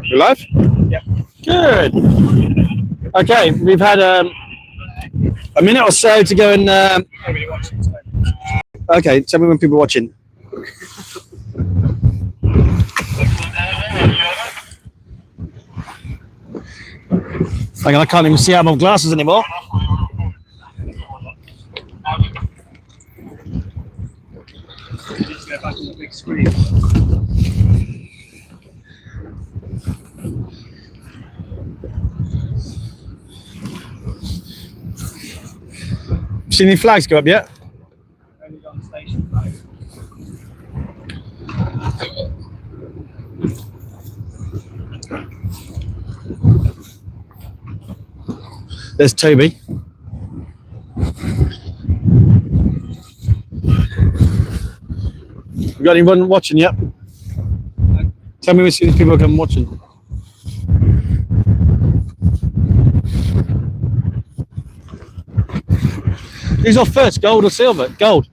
You live? Yep. Good. Okay, we've had a minute or so to go and. Okay, tell me when people are watching. Hang on, I can't even see out of my glasses anymore. Just go back on the big screen. Seen any flags go up yet? Only on the station flag. There's Toby. You got anyone watching yet? Tell me when these people are coming watching. Who's off first, gold or silver? Gold.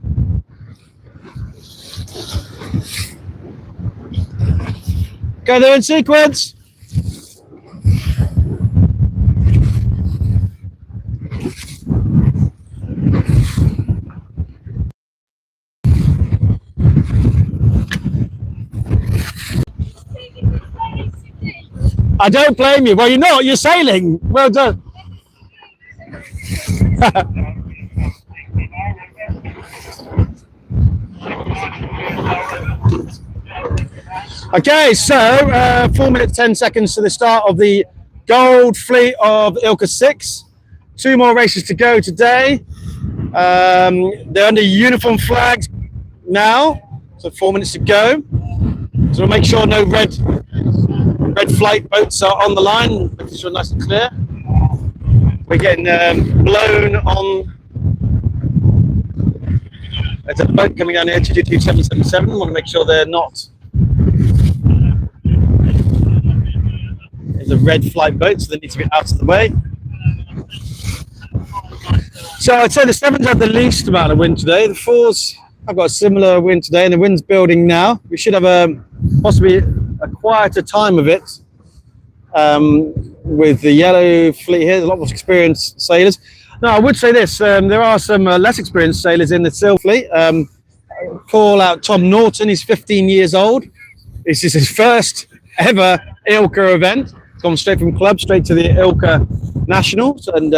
Go there in sequence. I don't blame you. Well, you're not. You're sailing. Well done. Okay, so 4 minutes 10 seconds to the start of the gold fleet of ILCA 6. 2 more races to go today. They're under uniform flags now, so 4 minutes to go. So we'll make sure no red flight boats are on the line, making sure nice and clear. We're getting blown on. There's a boat coming down here, 22777. Want to make sure they're not. There's a red flight boat, so they need to be out of the way. So I'd say the 7s had the least amount of wind today. The 4s have got a similar wind today, and the wind's building now. We should have possibly a quieter time of it with the yellow fleet here. There's a lot of experienced sailors. Now, I would say this, there are some less experienced sailors in the silver fleet. Call out Tom Norton, he's 15 years old. This is his first ever ILCA event. He's gone straight from club, straight to the ILCA Nationals, and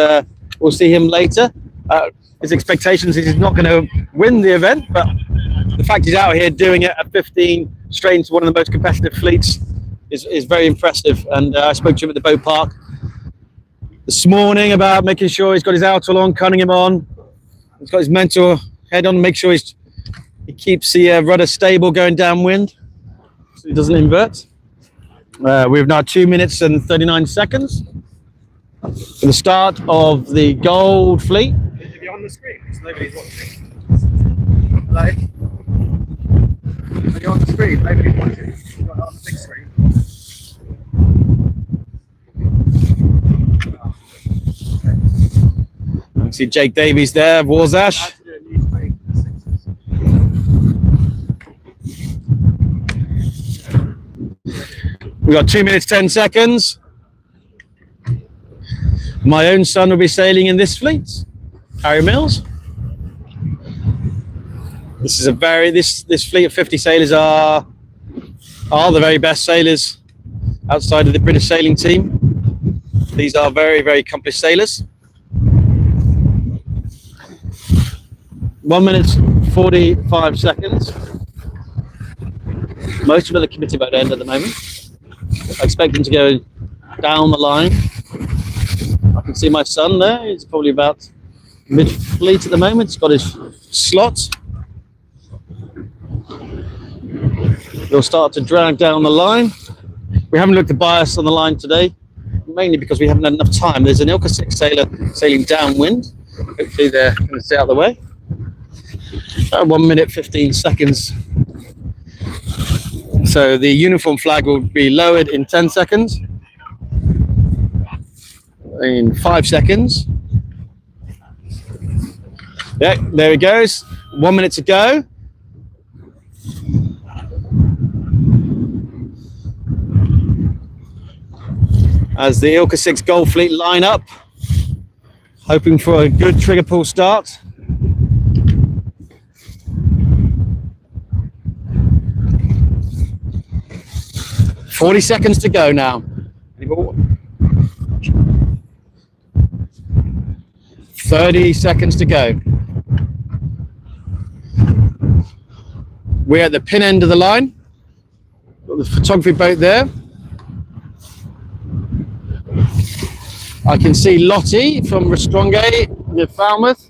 we'll see him later. His expectations is he's not going to win the event, but the fact he's out here doing it at 15, straight into one of the most competitive fleets is very impressive. And I spoke to him at the boat park this morning about making sure he's got his outer on, cunning him on. He's got his mental head on, make sure he keeps the rudder stable going downwind so he doesn't invert. We have now 2 minutes and 39 seconds for the start of the gold fleet. If you're on the screen, because nobody's watching. Hello? Are you on the screen? Nobody's watching. You're on the big screen. You can see Jake Davies there, Warzash. We've got 2 minutes, 10 seconds. My own son will be sailing in this fleet, Harry Mills. This is this fleet of 50 sailors are the very best sailors outside of the British sailing team. These are very, very accomplished sailors. 1 minute, 45 seconds. Most of them are committed by the end at the moment. I expect them to go down the line. I can see my son there. He's probably about mid-fleet at the moment. He's got his slot. They'll start to drag down the line. We haven't looked at bias on the line today, mainly because we haven't had enough time. There's an ILCA 6 sailor sailing downwind. Hopefully they're going to stay out of the way. 1 minute, 15 seconds. So the uniform flag will be lowered in 10 seconds. in 5 seconds. Yeah, there he goes. 1 minute to go. As the ILCA 6 Gold Fleet line up, hoping for a good trigger pull start. "40 seconds to go now. 30 seconds to go. We're at the pin end of the line. Got the photography boat there. I can see Lottie from Restronge near Falmouth.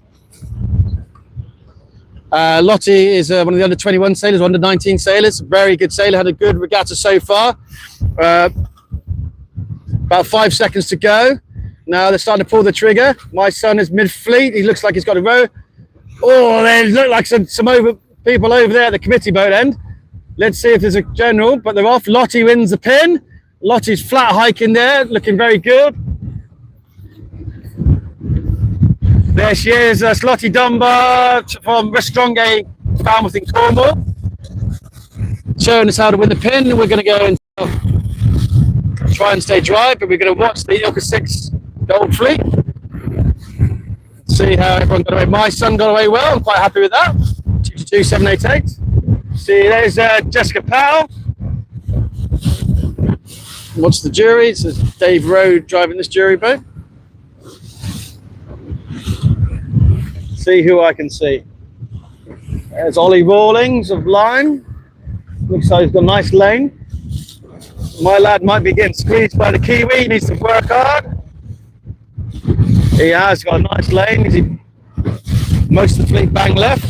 Lottie is one of the under 21 sailors, under 19 sailors. Very good sailor, had a good regatta so far. About 5 seconds to go. Now they're starting to pull the trigger. My son is mid-fleet. He looks like he's got a row. Oh, they look like some people over there at the committee boat end. Let's see if there's a general, but they're off. Lottie wins the pin. Lottie's flat hiking there, looking very good. There she is, that's Lottie Dunbar from Restronge, Falmouth in Cornwall. Showing us how to win the pin. We're going to go and try and stay dry, but we're going to watch the ILCA 6 Gold Fleet. See how everyone got away. My son got away well, I'm quite happy with that. 22788. See, there's Jessica Powell. Watch the jury. It's Dave Rowe driving this jury boat. See who I can see. There's Ollie Rawlings of Line. Looks like he's got a nice lane. My lad might be getting squeezed by the Kiwi. He needs to work hard. He has got a nice lane. Most of the fleet bang left.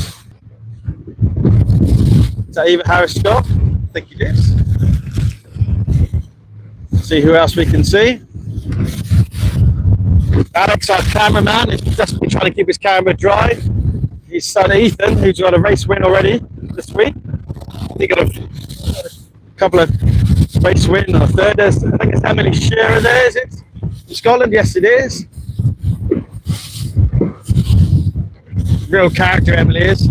Is that Eva Harris Scott? I think it is. See who else we can see. Alex, our cameraman, is desperately trying to keep his camera dry. His son Ethan, who's got a race win already this week. He got a couple of race win or a third. I think it's Emily Shearer there, is it? In Scotland? Yes, it is. Real character, Emily is.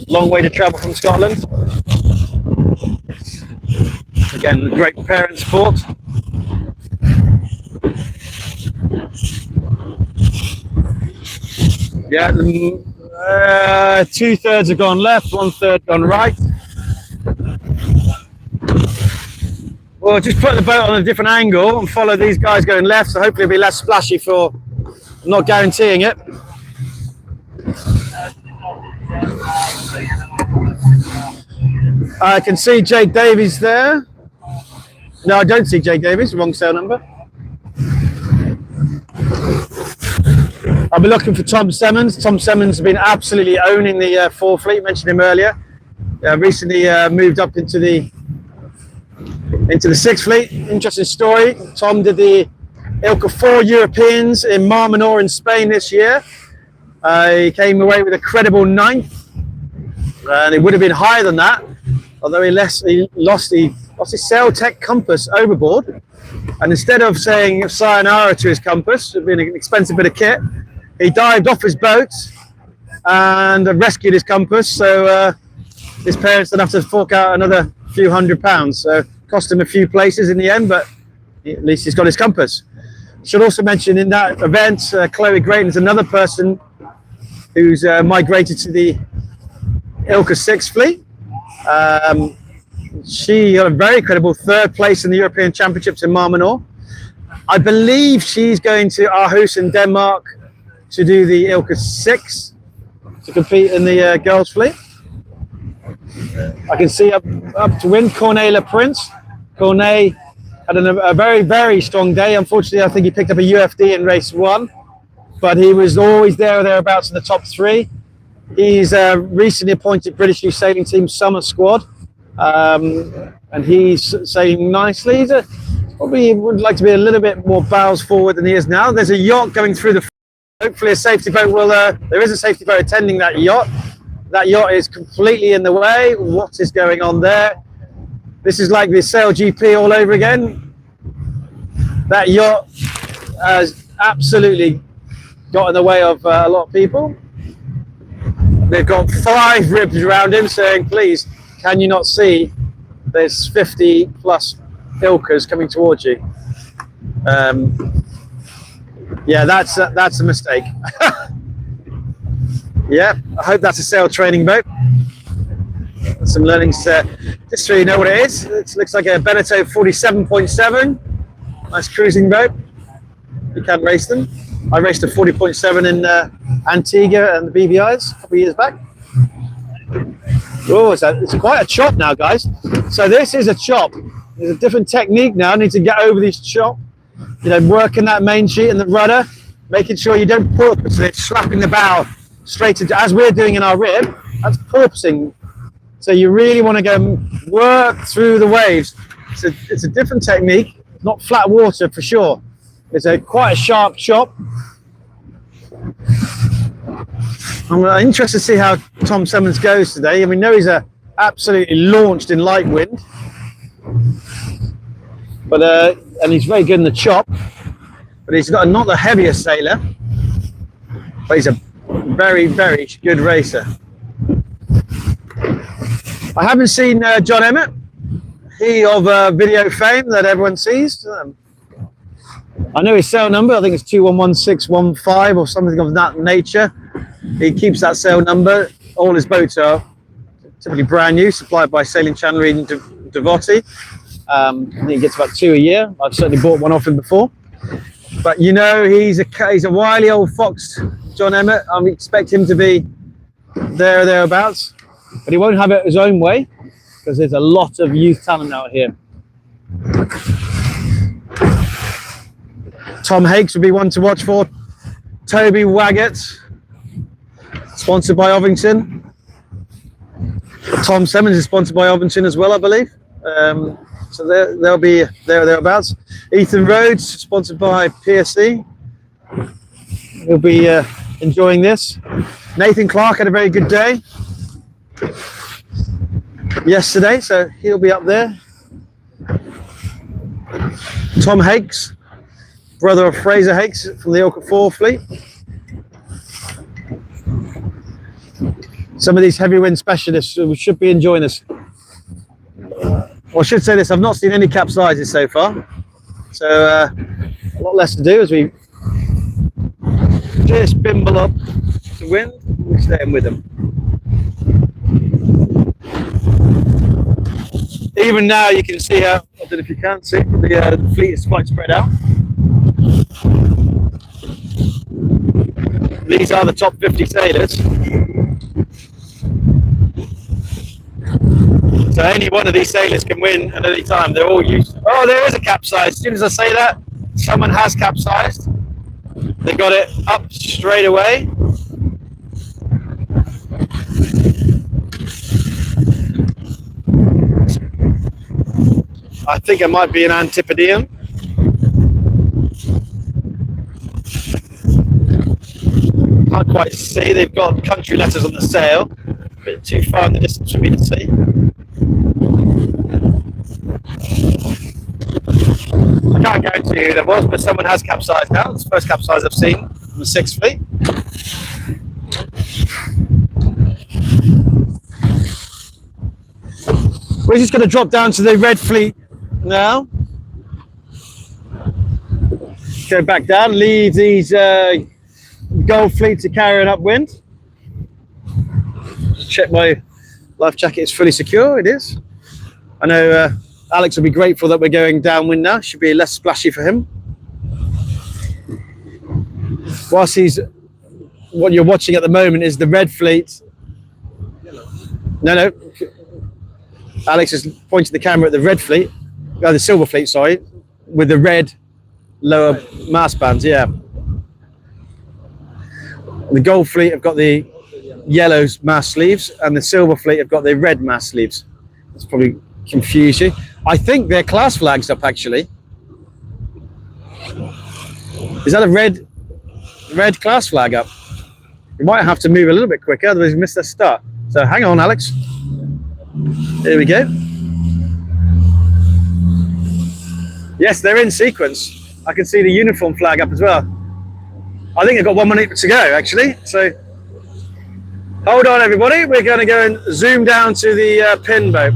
Long way to travel from Scotland. Again, great parent sport. Yeah, 2/3 have gone left, 1/3 gone right. We'll just put the boat on a different angle and follow these guys going left, so hopefully it'll be less splashy for, I'm not guaranteeing it. I can see Jake Davies there. No, I don't see Jake Davies, wrong sail number. I'll be looking for Tom Semmons. Tom Semmons has been absolutely owning the 4 fleet, mentioned him earlier. Recently moved up into the 6th fleet. Interesting story. Tom did the ILCA 4 Europeans in Mar Menor in Spain this year. He came away with a credible 9th, and it would have been higher than that, although he lost his sail tech compass overboard, and instead of saying sayonara to his compass, it being an expensive bit of kit, he dived off his boat and rescued his compass. So his parents didn't have to fork out another few £100. So cost him a few places in the end, but at least he's got his compass. Should also mention in that event, Chloe Grayton is another person who's migrated to the ILCA 6 fleet. She got a very credible 3rd place in the European Championships in Mar Menor. I believe she's going to Aarhus in Denmark to do the ILCA 6 to compete in the girls fleet. I can see up to win Cornelia Prince. Cornet had a very, very strong day. Unfortunately, I think he picked up a UFD in race 1, but he was always there or thereabouts in the top 3. He's recently appointed British Youth Sailing Team Summer Squad, and he's sailing nicely. He's probably would like to be a little bit more bows forward than he is now. There's a yacht going through the. Hopefully, a safety boat will. There is a safety boat attending that yacht. That yacht is completely in the way. What is going on there? This is like the Sail GP all over again. That yacht has absolutely got in the way of a lot of people. They've got 5 ribs around him saying, please, can you not see there's 50 plus ILCAs coming towards you? Yeah, that's a mistake. Yeah, I hope that's a sail training boat. Some learnings just so you know what it is. It looks like a Beneteau 47.7. Nice cruising boat. You can race them. I raced a 40.7 in Antigua and the BVIs a couple of years back. Oh, it's quite a chop now, guys. So this is a chop. There's a different technique now. I need to get over this chop. You know, working that main sheet and the rudder, making sure you don't purposely slapping the bow straight into, as we're doing in our rib. That's purposing. So you really want to go work through the waves. It's a different technique. Not flat water for sure. It's quite a sharp chop. I'm interested to see how Tom Simmons goes today. I mean, we know he's absolutely launched in light wind, but and he's very good in the chop. But he's got not the heaviest sailor, but he's a very, very good racer. I haven't seen John Emmett. He of video fame that everyone sees. I know his sail number. I think it's 211615 or something of that nature. He keeps that sail number. All his boats are typically brand new, supplied by Sailing Channel in Devotti. I think he gets about 2 a year. I've certainly bought one off him before. But you know, he's a wily old fox, John Emmett. I expect him to be there or thereabouts, but he won't have it his own way because there's a lot of youth talent out here. Tom Hakes would be one to watch for. Toby Waggett, sponsored by Ovington. Tom Simmons is sponsored by Ovington as well, I believe. So they'll be there or thereabouts. Ethan Rhodes, sponsored by PSC. He'll be enjoying this. Nathan Clark had a very good day yesterday, so he'll be up there. Tom Hakes, brother of Fraser Hakes from the ILCA 4 fleet. Some of these heavy wind specialists should be enjoying this. Well, I should say this, I've not seen any capsizes so far. So a lot less to do as we just bimble up the wind. We're staying with them. Even now you can see how, I don't know if you can see, the fleet is quite spread out. These are the top 50 sailors. So any one of these sailors can win at any time. They're all used. Oh, there is a capsize. As soon as I say that, someone has capsized. They got it up straight away. I think it might be an Antipodean. Can't quite see. They've got country letters on the sail. A bit too far in the distance for me to see. I can't guarantee who there was, but someone has capsized now. It's the first capsize I've seen from the 6th Fleet. We're just going to drop down to the Red Fleet now. Go back down, leave these Gold Fleet to carry an upwind. Just check my life jacket is fully secure. It is. I know Alex will be grateful that we're going downwind now. Should be less splashy for him. Whilst what you're watching at the moment is the Red Fleet. No. Alex is pointing the camera at the Red Fleet, the Silver Fleet, sorry, with the red lower mast bands, yeah. The Gold Fleet have got the yellow mast sleeves, and the Silver Fleet have got the red mast sleeves. That's probably confused you. I think their class flag's up, actually. Is that a red class flag up? We might have to move a little bit quicker, otherwise we miss their start. So hang on, Alex. There we go. Yes, they're in sequence. I can see the uniform flag up as well. I think they've got 1 minute to go, actually. So hold on, everybody. We're going to go and zoom down to the pin boat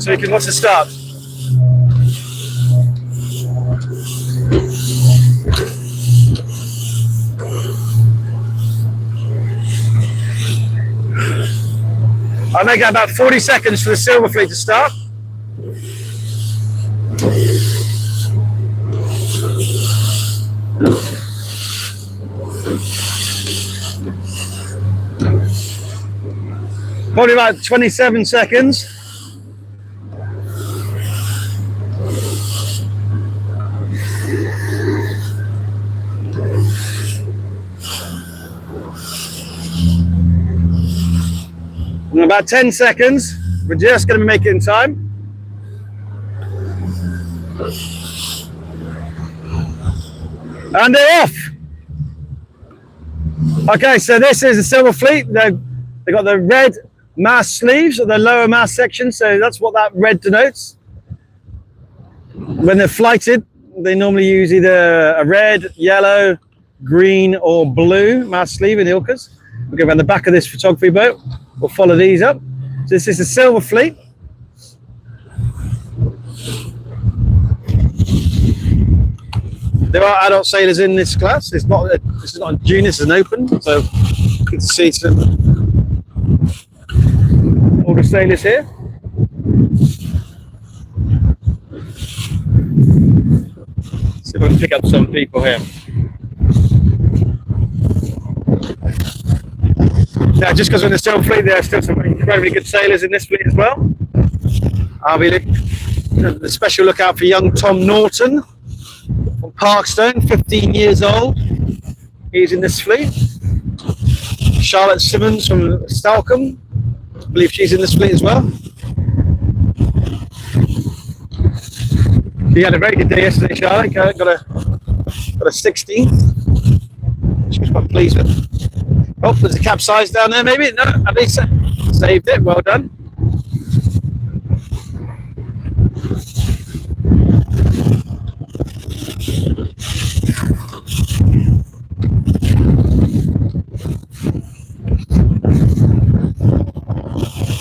so you can watch the start. I may get about 40 seconds for the Silver Fleet to start. Probably about 27 seconds. In about 10 seconds, we're just going to make it in time. And they're off. Okay, so this is the Silver Fleet. They've got the red mast sleeves at the lower mast section, so that's what that red denotes. When they're flighted, they normally use either a red, yellow, green, or blue mast sleeve in ILCAs. We'll go around the back of this photography boat. We'll follow these up. So this is the Silver Fleet. There are adult sailors in this class. This is not a junior, this is an open. So you can see some older sailors here. See if I can pick up some people here. Now, just because we're in the Silver Fleet, there are still some incredibly good sailors in this fleet as well. I'll be looking a special lookout for young Tom Norton from Parkstone, 15 years old. He's in this fleet. Charlotte Simmons from Stalcombe, I believe she's in this fleet as well. She had a very good day yesterday, Charlotte. Got a 16. She was quite pleased with. Oh, there's a capsize down there, maybe? No, at least saved it. Well done.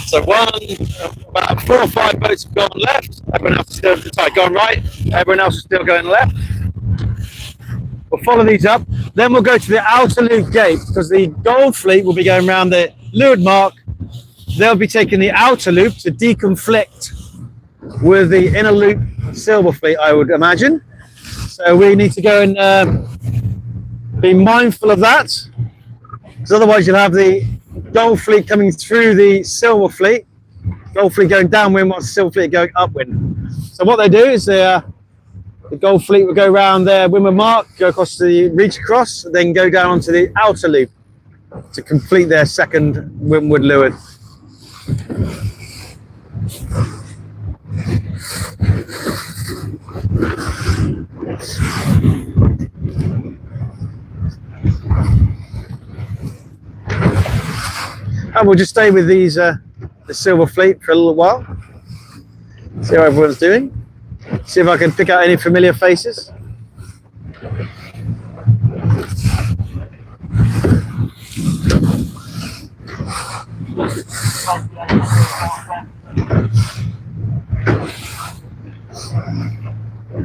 So about 4 or 5 boats have gone left. Everyone else is still gone right. Everyone else is still going left. We'll follow these up. Then we'll go to the outer loop gate because the Gold Fleet will be going around the leeward mark. They'll be taking the outer loop to deconflict with the inner loop Silver Fleet, I would imagine. So we need to go and be mindful of that, because otherwise you'll have the Gold Fleet coming through the Silver Fleet, Gold Fleet going downwind whilst the Silver Fleet going upwind. So what they do is the Gold Fleet will go around their windward mark, go across the reach across, then go down onto the outer loop to complete their second windward leeward. And we'll just stay with these the Silver Fleet for a little while, see how everyone's doing. See if I can pick out any familiar faces.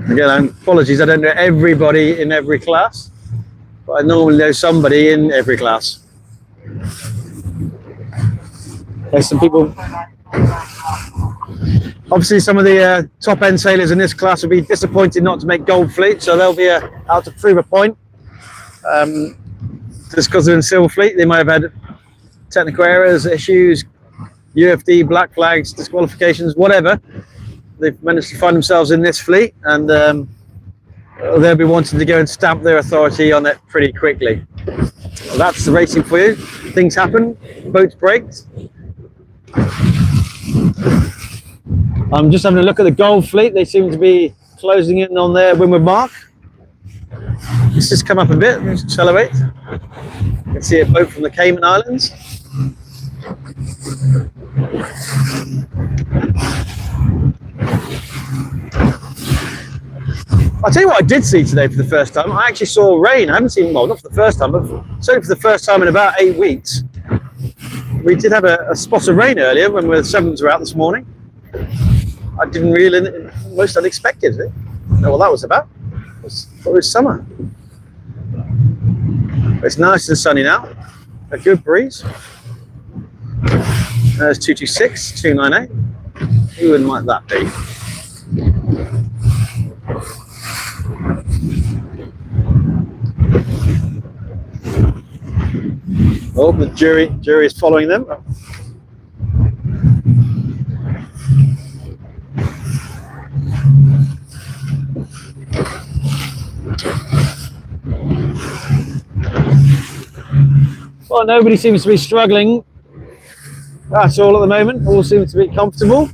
Again, apologies, I don't know everybody in every class, but I normally know somebody in every class. There's some people. Obviously, some of the top end sailors in this class will be disappointed not to make Gold Fleet, so they'll be out to prove a point. Just because they're in Silver Fleet, they might have had technical errors, issues, UFD, black flags, disqualifications, whatever. They've managed to find themselves in this fleet, and they'll be wanting to go and stamp their authority on it pretty quickly. Well, that's the racing for you. Things happen, boats break. I'm just having a look at the Gold Fleet. They seem to be closing in on their windward mark. Let's just come up a bit, let's accelerate. You can see a boat from the Cayman Islands. I'll tell you what I did see today for the first time. I actually saw rain. I haven't seen, well, not for the first time, but certainly for the first time in about 8 weeks. We did have a spot of rain earlier when the sevens were out this morning. I didn't really, most unexpected. I don't know what that was about. It was summer. It's nice and sunny now. A good breeze. There's 226, 298. Who wouldn't like that be? Oh, the jury is following them. Well, nobody seems to be struggling at all at the moment. All seem to be comfortable.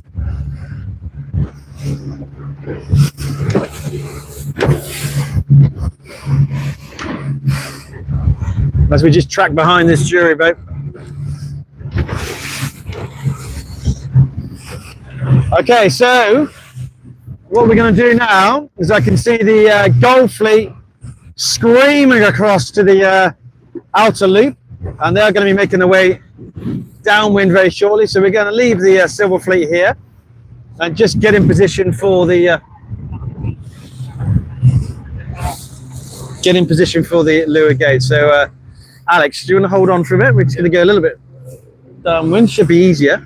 As we just track behind this jury boat. Okay, so what we're going to do now is I can see the Gold Fleet screaming across to the outer loop, and they're going to be making their way downwind very shortly. So we're going to leave the Silver Fleet here and just get in position for the leeward gate. So Alex, do you want to hold on for a bit? We're just going to go a little bit downwind, should be easier.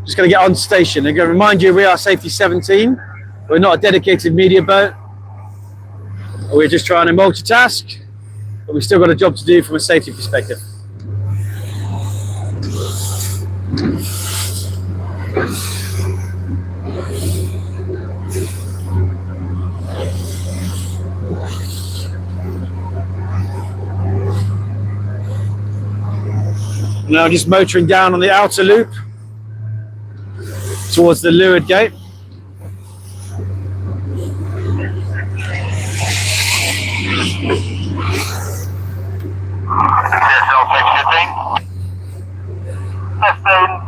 Just going to get on station. I'm going to remind you we are Safety 17. We're not a dedicated media boat. We're just trying to multitask, but we've still got a job to do from a safety perspective. Now just motoring down on the outer loop towards the leeward gate.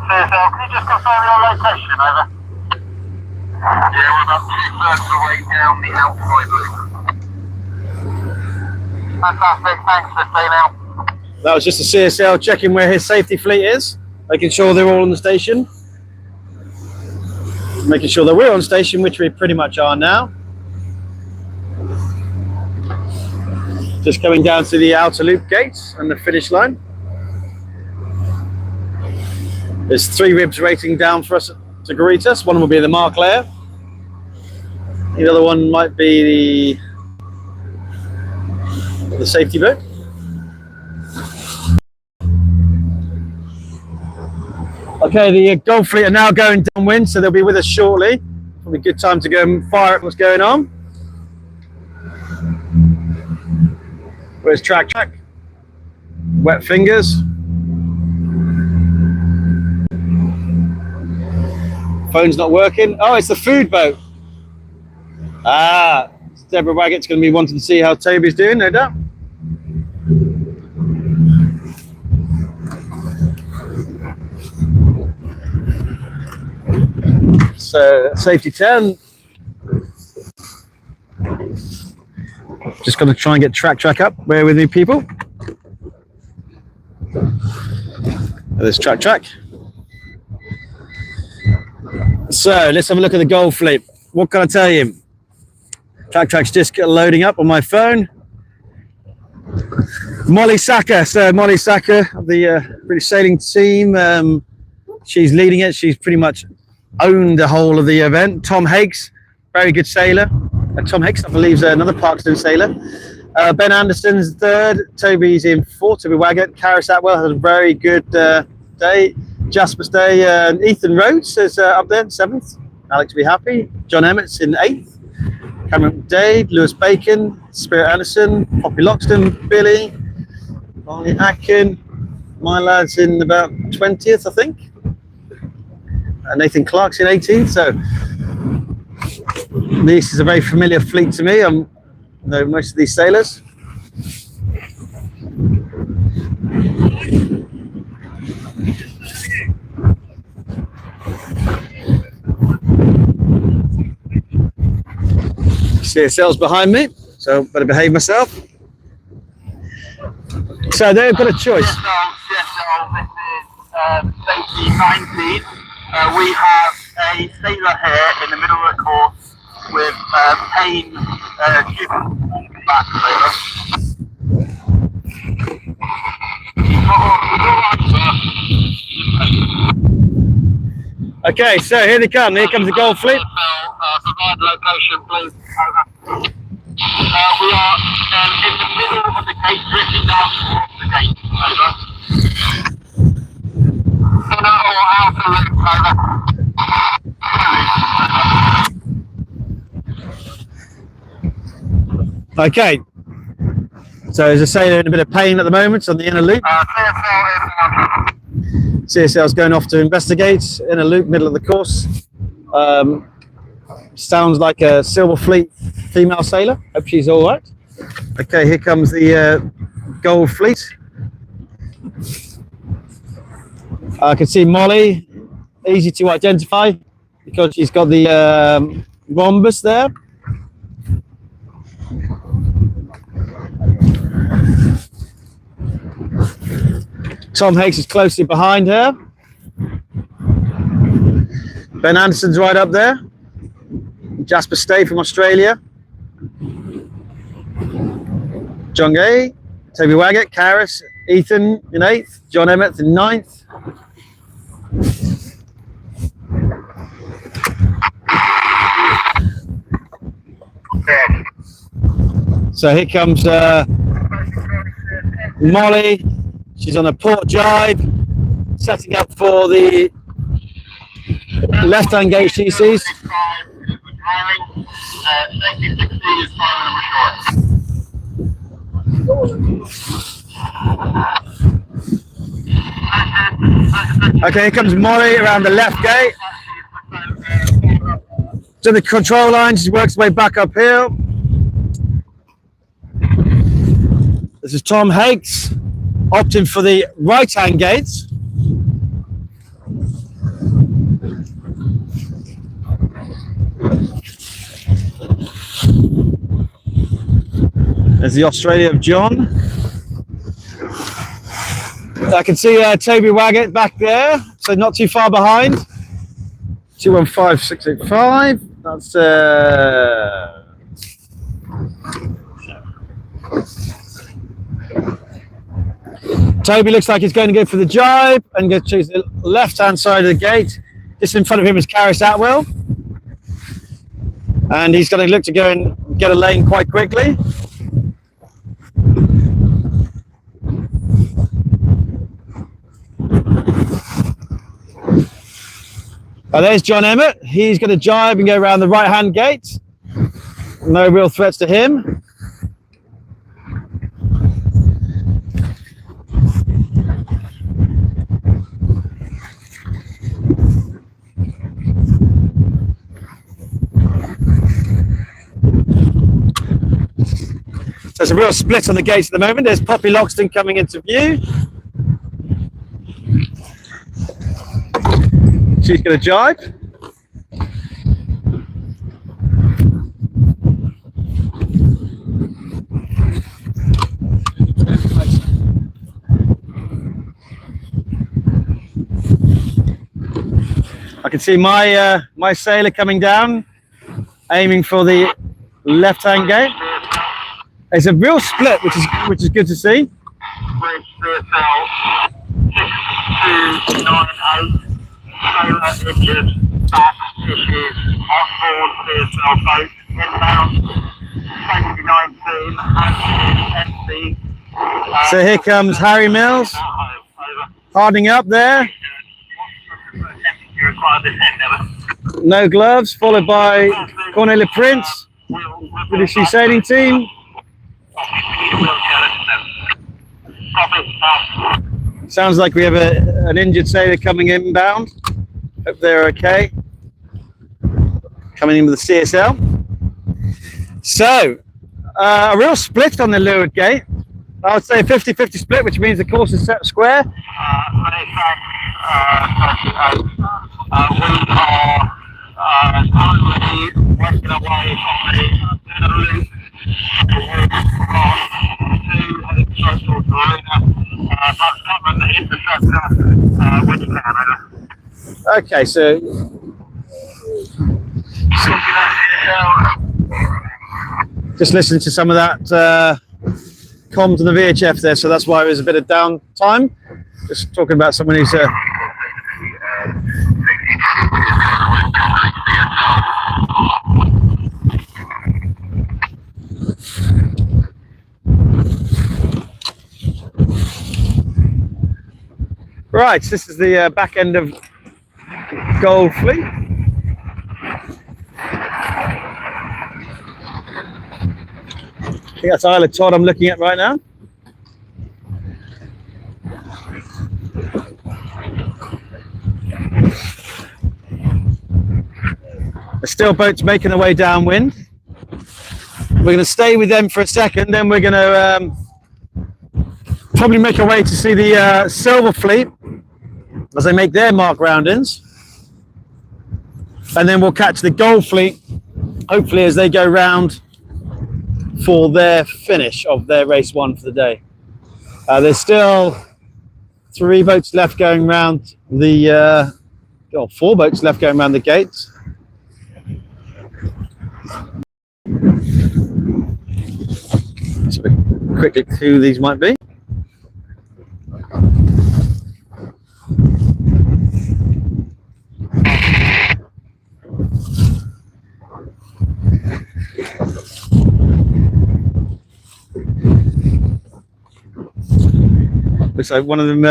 CSL, can you just confirm your location, over? Yeah, we're about 2/3 of the way down the outside loop. Fantastic, thanks, 15 out. That was just a CSL checking where his safety fleet is, making sure they're all on the station. Making sure that we're on station, which we pretty much are now. Just coming down to the outer loop gates and the finish line. There's 3 ribs waiting down for us to greet us. One will be the Mark Lair. The other one might be the safety boat. Okay, the Gold Fleet are now going downwind, so they'll be with us shortly. Probably a good time to go and fire up what's going on. Where's track? Wet fingers. Phone's not working. Oh, it's the food boat. Ah, Deborah Waggett's going to be wanting to see how Toby's doing, no doubt. So, safety 10. Just going to try and get track up. Bear with me, people. There's track. So let's have a look at the Gold Fleet. What can I tell you? Track's just loading up on my phone. Molly Sacker, so Molly Sacker of the British sailing team. She's leading it. She's pretty much owned the whole of the event. Tom Hakes, very good sailor. Tom Hakes, I believe, is another Parkstone sailor. Ben Anderson's third. Toby's in fourth. Toby Waggett. Karis Atwell had a very good day. Jasper Stay and Ethan Rhodes is up there in 7th. Alex to be happy. John Emmett's in 8th. Cameron Dade, Lewis Bacon, Spirit Anderson, Poppy Loxton, Billy, Barney Atkin. My lad's in about 20th, I think. Nathan Clark's in 18th. So this is a very familiar fleet to me. I know most of these sailors. CSL's behind me, so better behave myself. So they've got a choice. CSL, this is safety 19. We have a sailor here in the middle of the course with pain shooting back. Okay, so here they come. Here comes the Gold Fleet. Provide location, please. Over. We are in the middle of the gate, drifting down towards the gate. Over. Inner or outer loop, over. Okay. So as I say, they're in a bit of pain at the moment on the inner loop. CSL's going off to investigate inner loop, middle of the course. Sounds like a Silver Fleet female sailor. Hope she's all right. Okay, here comes the Gold Fleet. I can see Molly, easy to identify because she's got the rhombus there. Tom Hakes is closely behind her. Ben Anderson's right up there. Jasper Stay from Australia. John Gay, Toby Waggett, Karis, Ethan in 8th, John Emmett in 9th. So here comes Molly. She's on a port jibe, setting up for the left-hand gate she sees. Okay, here comes Molly around the left gate. To the control line, she works her way back uphill. This is Tom Hakes, opting for the right-hand gates. There's the Australia of John. I can see Toby Waggett back there, so not too far behind. 215685. That's Toby looks like he's going to go for the jibe and go to the left-hand side of the gate. Just in front of him is Karis Atwell. And he's going to look to go and get a lane quite quickly. There's John Emmett. He's going to jibe and go around the right-hand gate. No real threats to him. There's a real split on the gates at the moment. There's Poppy Loxton coming into view. She's going to jibe. I can see my my sailor coming down, aiming for the left-hand gate. It's a real split, which is good to see. Sailor injured, back issues, on board CSL boat, inbound, 2019, and NC. So here comes Harry Mills, hardening up there. No gloves, followed by Cornelia Prince, British Sea Sailing Team. Sounds like we have an injured sailor coming inbound. Hope they're okay. Coming in with the CSL. So, a real split on the leeward gate. I would say a 50-50 split, which means the course is set square. We are currently working away on the Okay, so just listening to some of that comms on the VHF there, so that's why there's a bit of downtime. Just talking about someone who's right, this is the back end of Gold Fleet. I think that's Isle of Todd I'm looking at right now. There's still boats making their way downwind. We're going to stay with them for a second, then we're going to probably make our way to see the Silver Fleet as they make their mark round-ins. And then we'll catch the Gold Fleet, hopefully as they go round for their finish of their race one for the day. There's still 3 boats left going round the, 4 boats left going round the gates. So quickly who these might be. Looks like one of them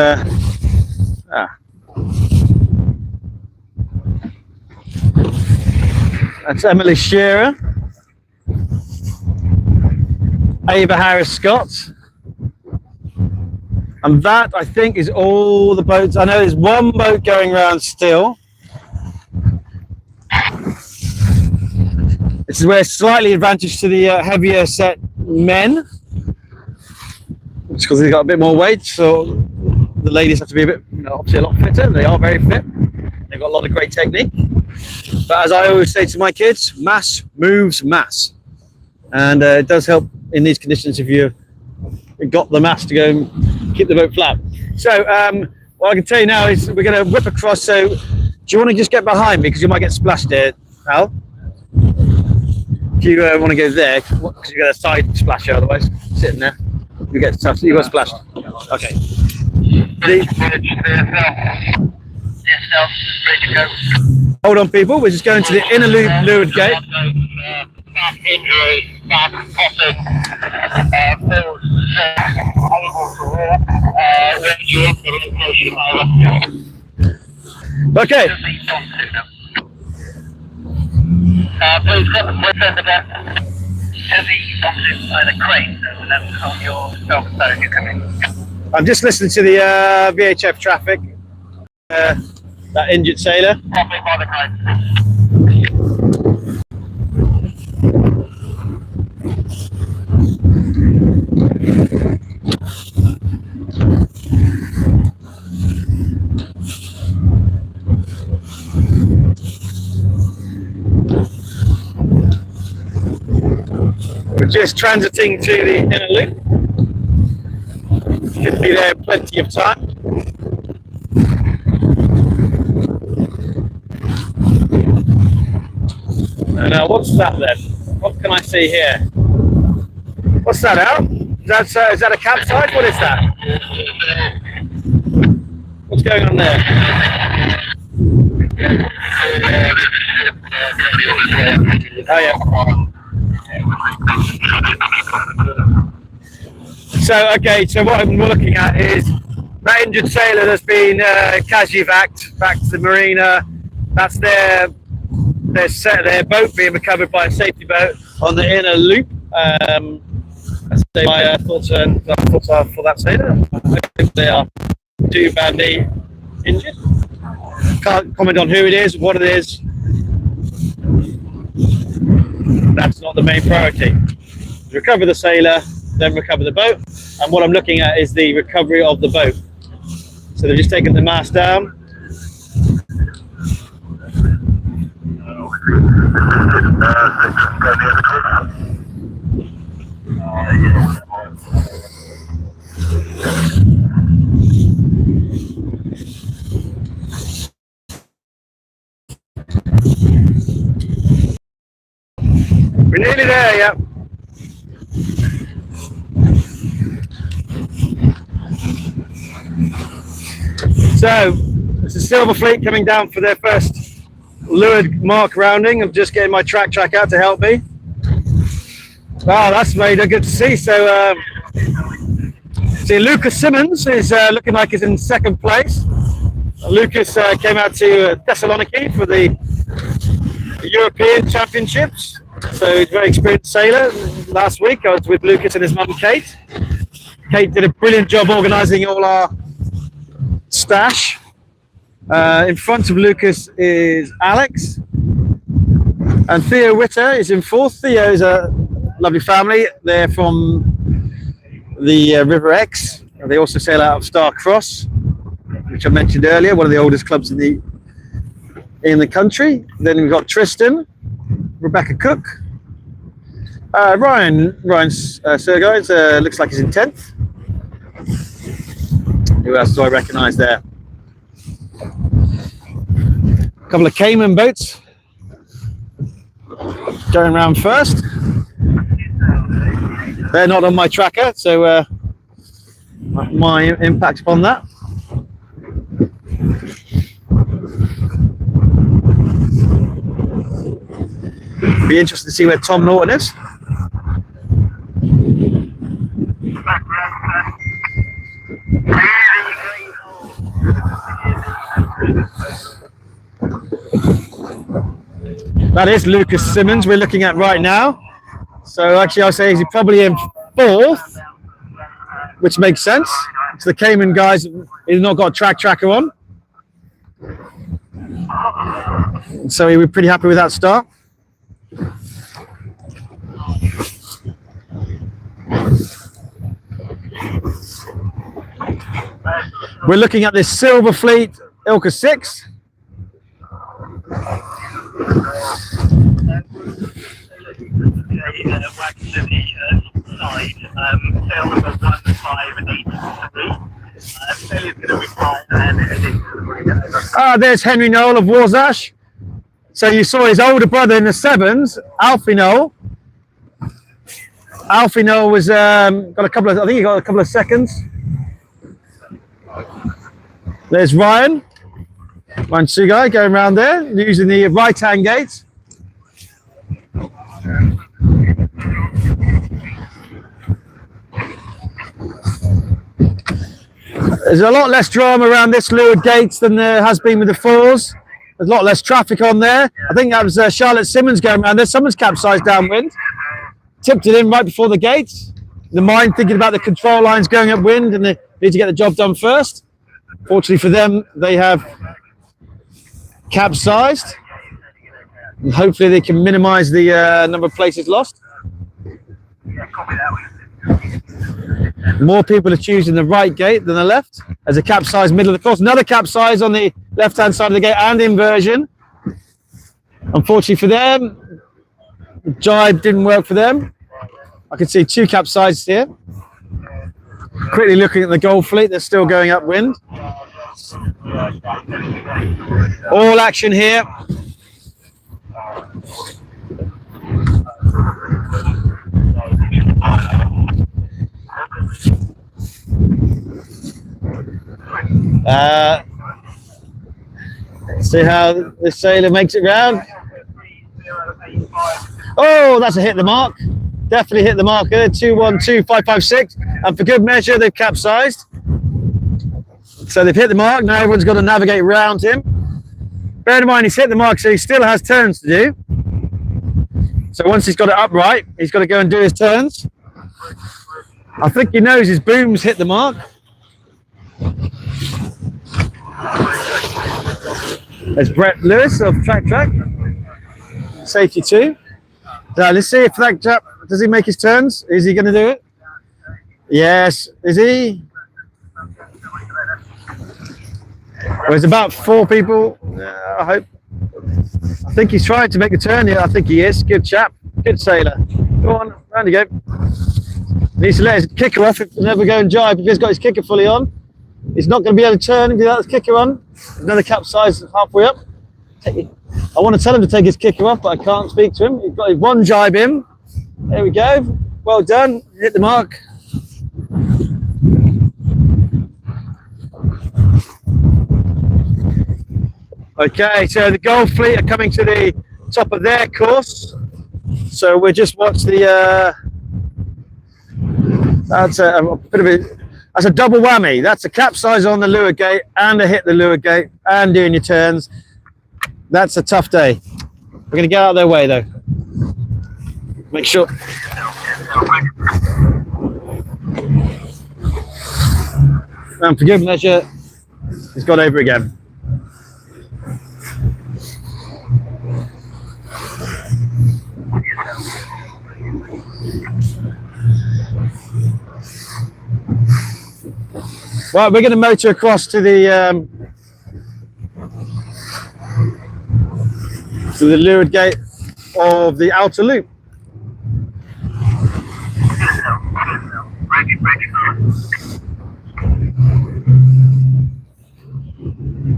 that's Emily Shearer, Ava Harris Scott, and that I think is all the boats. I know there's one boat going around still. This is where slightly advantage to the heavier set men, because they've got a bit more weight, so the ladies have to be a bit, obviously a lot fitter. They are very fit. They've got a lot of great technique. But as I always say to my kids, mass moves mass. And it does help in these conditions if you've got the mass to go and keep the boat flat. So what I can tell you now is we're going to whip across. So do you want to just get behind me, because you might get splashed here, Al? If you want to go there, because you get a side splasher otherwise, sitting there. You get tough, you got splashed. Okay. Hold on, people. We're just going to the inner loop leeward gate. Okay. Please got the foot end heavy boxes by the crane that's on your self-stone you're coming. I'm just listening to the VHF traffic. That injured sailor. Traffic by the crane. We're just transiting to the inner loop. Should be there plenty of time. Now, what's that then? What can I see here? What's that, Al? Is that a campsite? What is that? What's going on there? Oh yeah. So okay, so what I'm looking at is that injured sailor that's been casevaced back to the marina. That's their boat being recovered by a safety boat on the inner loop. That's my thoughts are for that sailor. I hope they are too badly injured. Can't comment on who it is, what it is. That's not the main priority. Recover the sailor, then recover the boat. And what I'm looking at is the recovery of the boat. So they've just taken the mast down. We're nearly there, yeah. So, it's a Silver Fleet coming down for their first lured mark rounding. I'm just getting my track out to help me. Wow, that's very good to see. So, see, Lucas Simmons is looking like he's in second place. Lucas came out to Thessaloniki for the European Championships. So he's a very experienced sailor. Last week I was with Lucas and his mum Kate. Kate did a brilliant job organising all our stash. In front of Lucas is Alex. And Theo Witter is in fourth. Theo is a lovely family. They're from the River Exe. They also sail out of Star Cross, which I mentioned earlier, one of the oldest clubs in the country. Then we've got Tristan, Rebecca Cook, Ryan Sergei, looks like he's in 10th. Who else do I recognise there? A couple of Cayman boats going around first. They're not on my tracker, so my impact upon that. Be interested to see where Tom Norton is. That is Lucas Simmons we're looking at right now. So actually I'll say he's probably in fourth, which makes sense. It's the Cayman guys, he's not got a tracker on. So we were pretty happy with that start. We're looking at this Silver Fleet ILCA 6. There's Henry Noel of Warsash. So you saw his older brother in the sevens, Alfie Noel. Alfie Noel was got a couple of, I think he got a couple of seconds. There's Ryan Sugai going around there using the right-hand gate. There's a lot less drama around this lured gates than there has been with the fours. There's a lot less traffic on there. I think that was Charlotte Simmons going around there. Someone's capsized downwind. Tipped it in right before the gates. The mind thinking about the control lines going upwind and they need to get the job done first. Fortunately for them, they have capsized. And hopefully they can minimise the number of places lost. More people are choosing the right gate than the left. There's a capsize middle of the course. Another capsize on the left-hand side of the gate and inversion. Unfortunately for them, the jibe didn't work for them. I can see two capsizes here. Quickly looking at the Gold Fleet, they're still going upwind. All action here. See how the sailor makes it round. Oh, that's a hit the mark. Definitely hit the mark there. 212.556, and for good measure, they've capsized. So they've hit the mark. Now everyone's got to navigate around him. Bear in mind, he's hit the mark, so he still has turns to do. So once he's got it upright, he's got to go and do his turns. I think he knows his boom's hit the mark. There's Brett Lewis of Track. Safety 2. So let's see if that chap, does he make his turns? Is he going to do it? Yes. Is he? Well, there's about 4 people. I hope. I think he's trying to make a turn here. I think he is. Good chap. Good sailor. Go on. Round you go. Needs to let his kicker off. If he'll never go and jibe if he's got his kicker fully on. He's not going to be able to turn if he's got his kicker on. Another capsize halfway up. I want to tell him to take his kicker off, but I can't speak to him. He's got his one jibe in. There we go. Well done. Hit the mark. Okay, so the Gold Fleet are coming to the top of their course. So we'll just watch the. That's a bit of a. That's a double whammy. That's a capsize on the lure gate and a hit the lure gate and doing your turns. That's a tough day. We're going to get out of their way though. Make sure. And for good measure, he's got over again. Right, we're going to motor across to the leeward gate of the outer loop.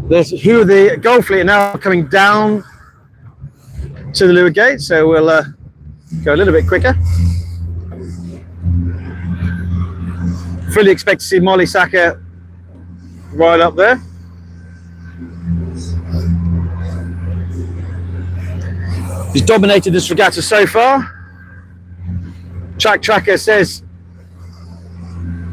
There's who the Gold Fleet are now coming down to the leeward gate, so we'll go a little bit quicker. Fully expect to see Molly Saka right up there. He's dominated this regatta so far. Track Tracker says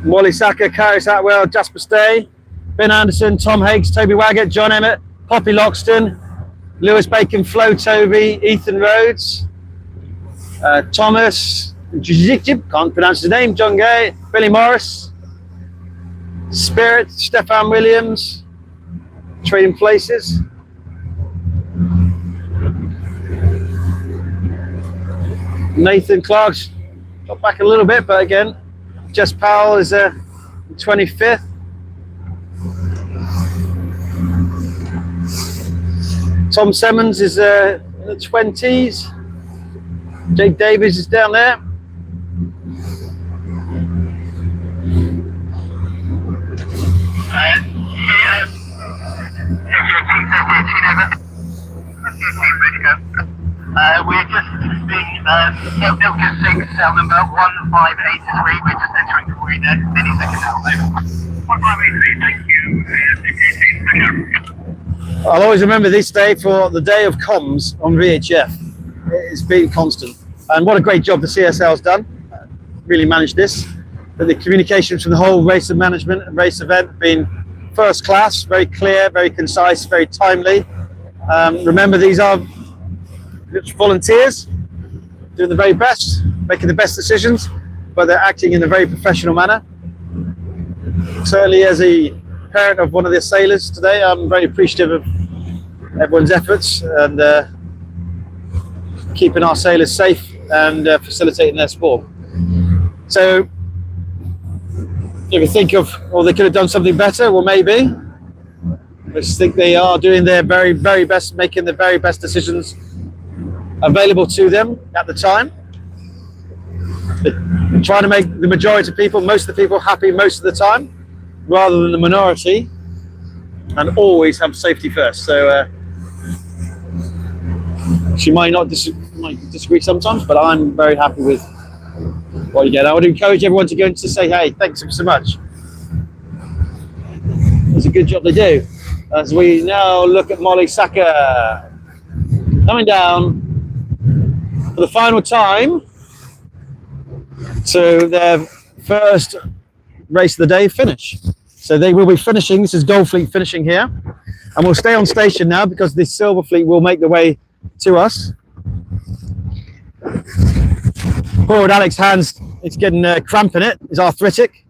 Molly Saka, Carrie Satwell, Jasper Stay, Ben Anderson, Tom Hakes, Toby Waggett, John Emmett, Poppy Loxton, Lewis Bacon, Flo Tovey, Ethan Rhodes, Thomas, can't pronounce his name, John Gay, Billy Morris, Spirit, Stefan Williams, Trading Places. Nathan Clark's got back a little bit, but again, Jess Powell is 25th. Tom Simmons is in the 20s. Jake Davies is down there. We're just being ILCA 6, cell number 1583. We're just entering for you now. Any second now, over. 1583, thank you. I'll always remember this day for the day of comms on VHF. It's been constant. And what a great job the CSL's done. Really managed this. But the communications from the whole race and management and race event have been first class, very clear, very concise, very timely. Remember, these are volunteers doing the very best, making the best decisions, but they're acting in a very professional manner. Certainly, as a parent of one of the sailors today, I'm very appreciative of everyone's efforts and keeping our sailors safe and facilitating their sport. So, if you think of, well, they could have done something better, well, maybe. I just think they are doing their very, very best, making the very best decisions available to them at the time. They're trying to make the majority of people, most of the people, happy most of the time, rather than the minority, and always have safety first. So she might disagree sometimes, but I'm very happy with what you get. I would encourage everyone to go and to say, hey, thanks so much. It's a good job they do. As we now look at Molly Saka coming down for the final time to their first race of the day finish. So they will be finishing, this is Gold Fleet finishing here, and we'll stay on station now because the Silver Fleet will make their way to us. Poor old Alex Hans, it's getting cramp in it, he's arthritic.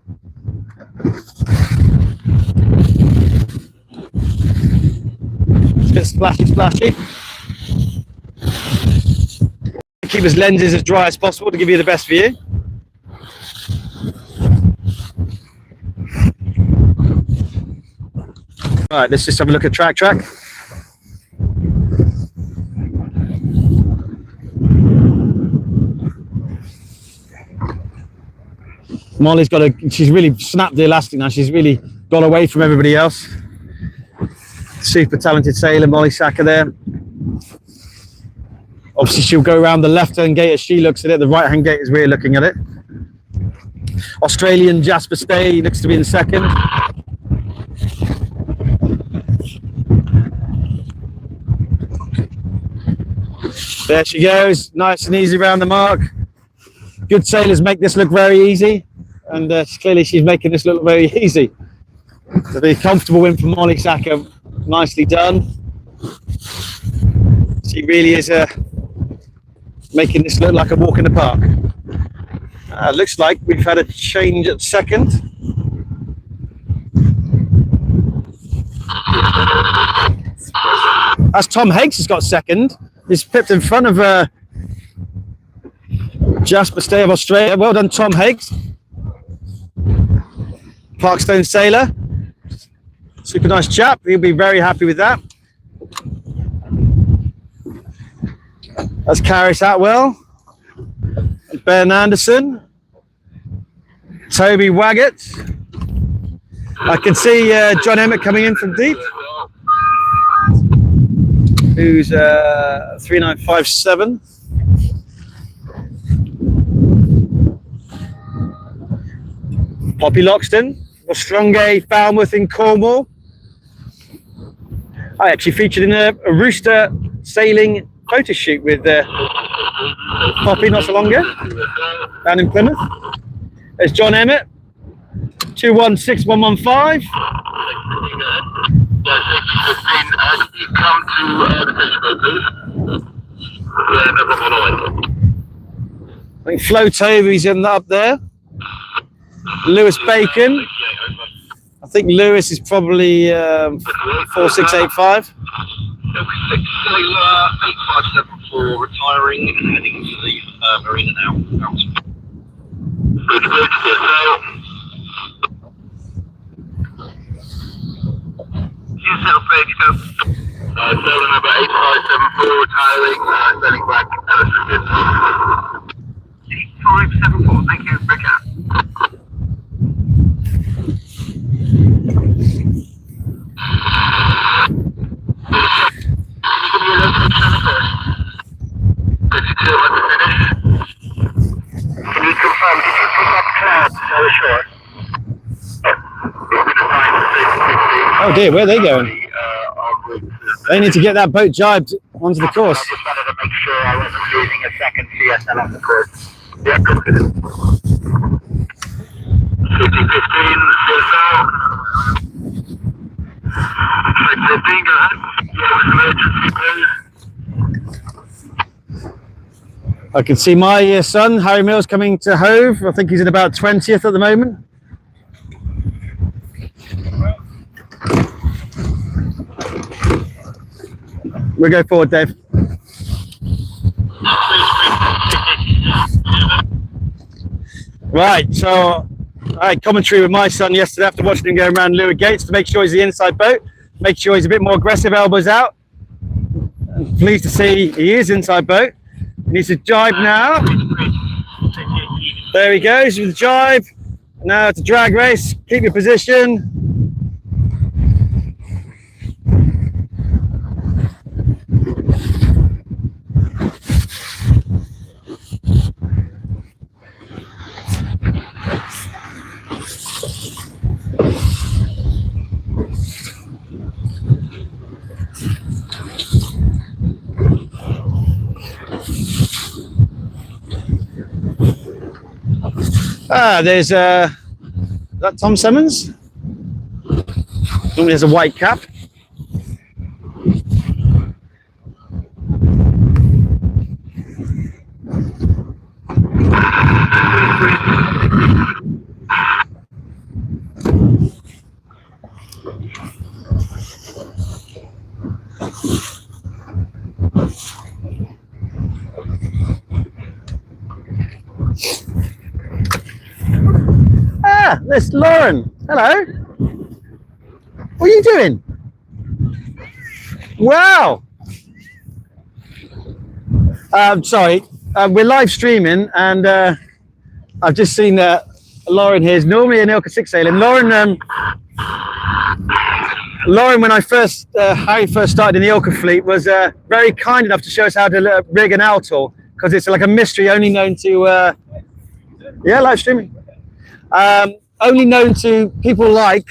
It's a bit splashy. Keep his lenses as dry as possible to give you the best view. Right, let's just have a look at track. Molly's she's really snapped the elastic now. She's really got away from everybody else. Super talented sailor, Molly Saka there. Obviously, she'll go around the left-hand gate as she looks at it. The right-hand gate as we're looking at it. Australian Jasper Stay looks to be in second. There she goes, nice and easy around the mark. Good sailors make this look very easy, and clearly she's making this look very easy. So the comfortable win from Molly Saka, nicely done. She really is making this look like a walk in the park. Looks like we've had a change at second. As Tom Higgs has got second. He's pipped in front of Jasper Stay of Australia. Well done, Tom Higgs. Parkstone sailor. Super nice chap. He'll be very happy with that. That's Caris Atwell. Ben Anderson. Toby Waggett. I can see John Emmett coming in from deep. Who's 3957. Poppy Loxton, Strongay Falmouth in Cornwall. I actually featured in a Rooster sailing photo shoot with Poppy not so long ago, down in Plymouth. There's John Emmett, 216115. I think Flo Toby's up there. Lewis Bacon. I think Lewis is probably 4685. Sailor 8574 retiring and heading to the marina now. Yourself, ready to go. Sailor number 8574 retiring, sailing back Ellison. 8574, thank you, Ricker. Can you give me a location first? 5200 finish. Can you confirm, did you pick up clouds on the shore? Oh dear, where are they going? They need to get that boat jibed onto the course. I just wanted to make sure I wasn't losing a second CSL on the course. Yeah, confident. 5015, CSL. 615, go ahead. Yeah, emergency, please. I can see my son, Harry Mills, coming to Hove. I think he's in about 20th at the moment. We'll go forward, Dave. Right, so I had commentary with my son yesterday after watching him go around Leeward Gates to make sure he's the inside boat, make sure he's a bit more aggressive, elbows out. I'm pleased to see he is inside boat. He needs to jibe now. There he goes with the jibe. Now it's a drag race. Keep your position. There's is that Tom Simmons? Normally has a white cap. There's Lauren. Hello. What are you doing? Wow. Sorry, we're live streaming, and I've just seen Lauren, when Harry first started in the ILCA fleet, was very kind enough to show us how to rig an outdoor, because it's like a mystery only known to, live streaming. Only known to people like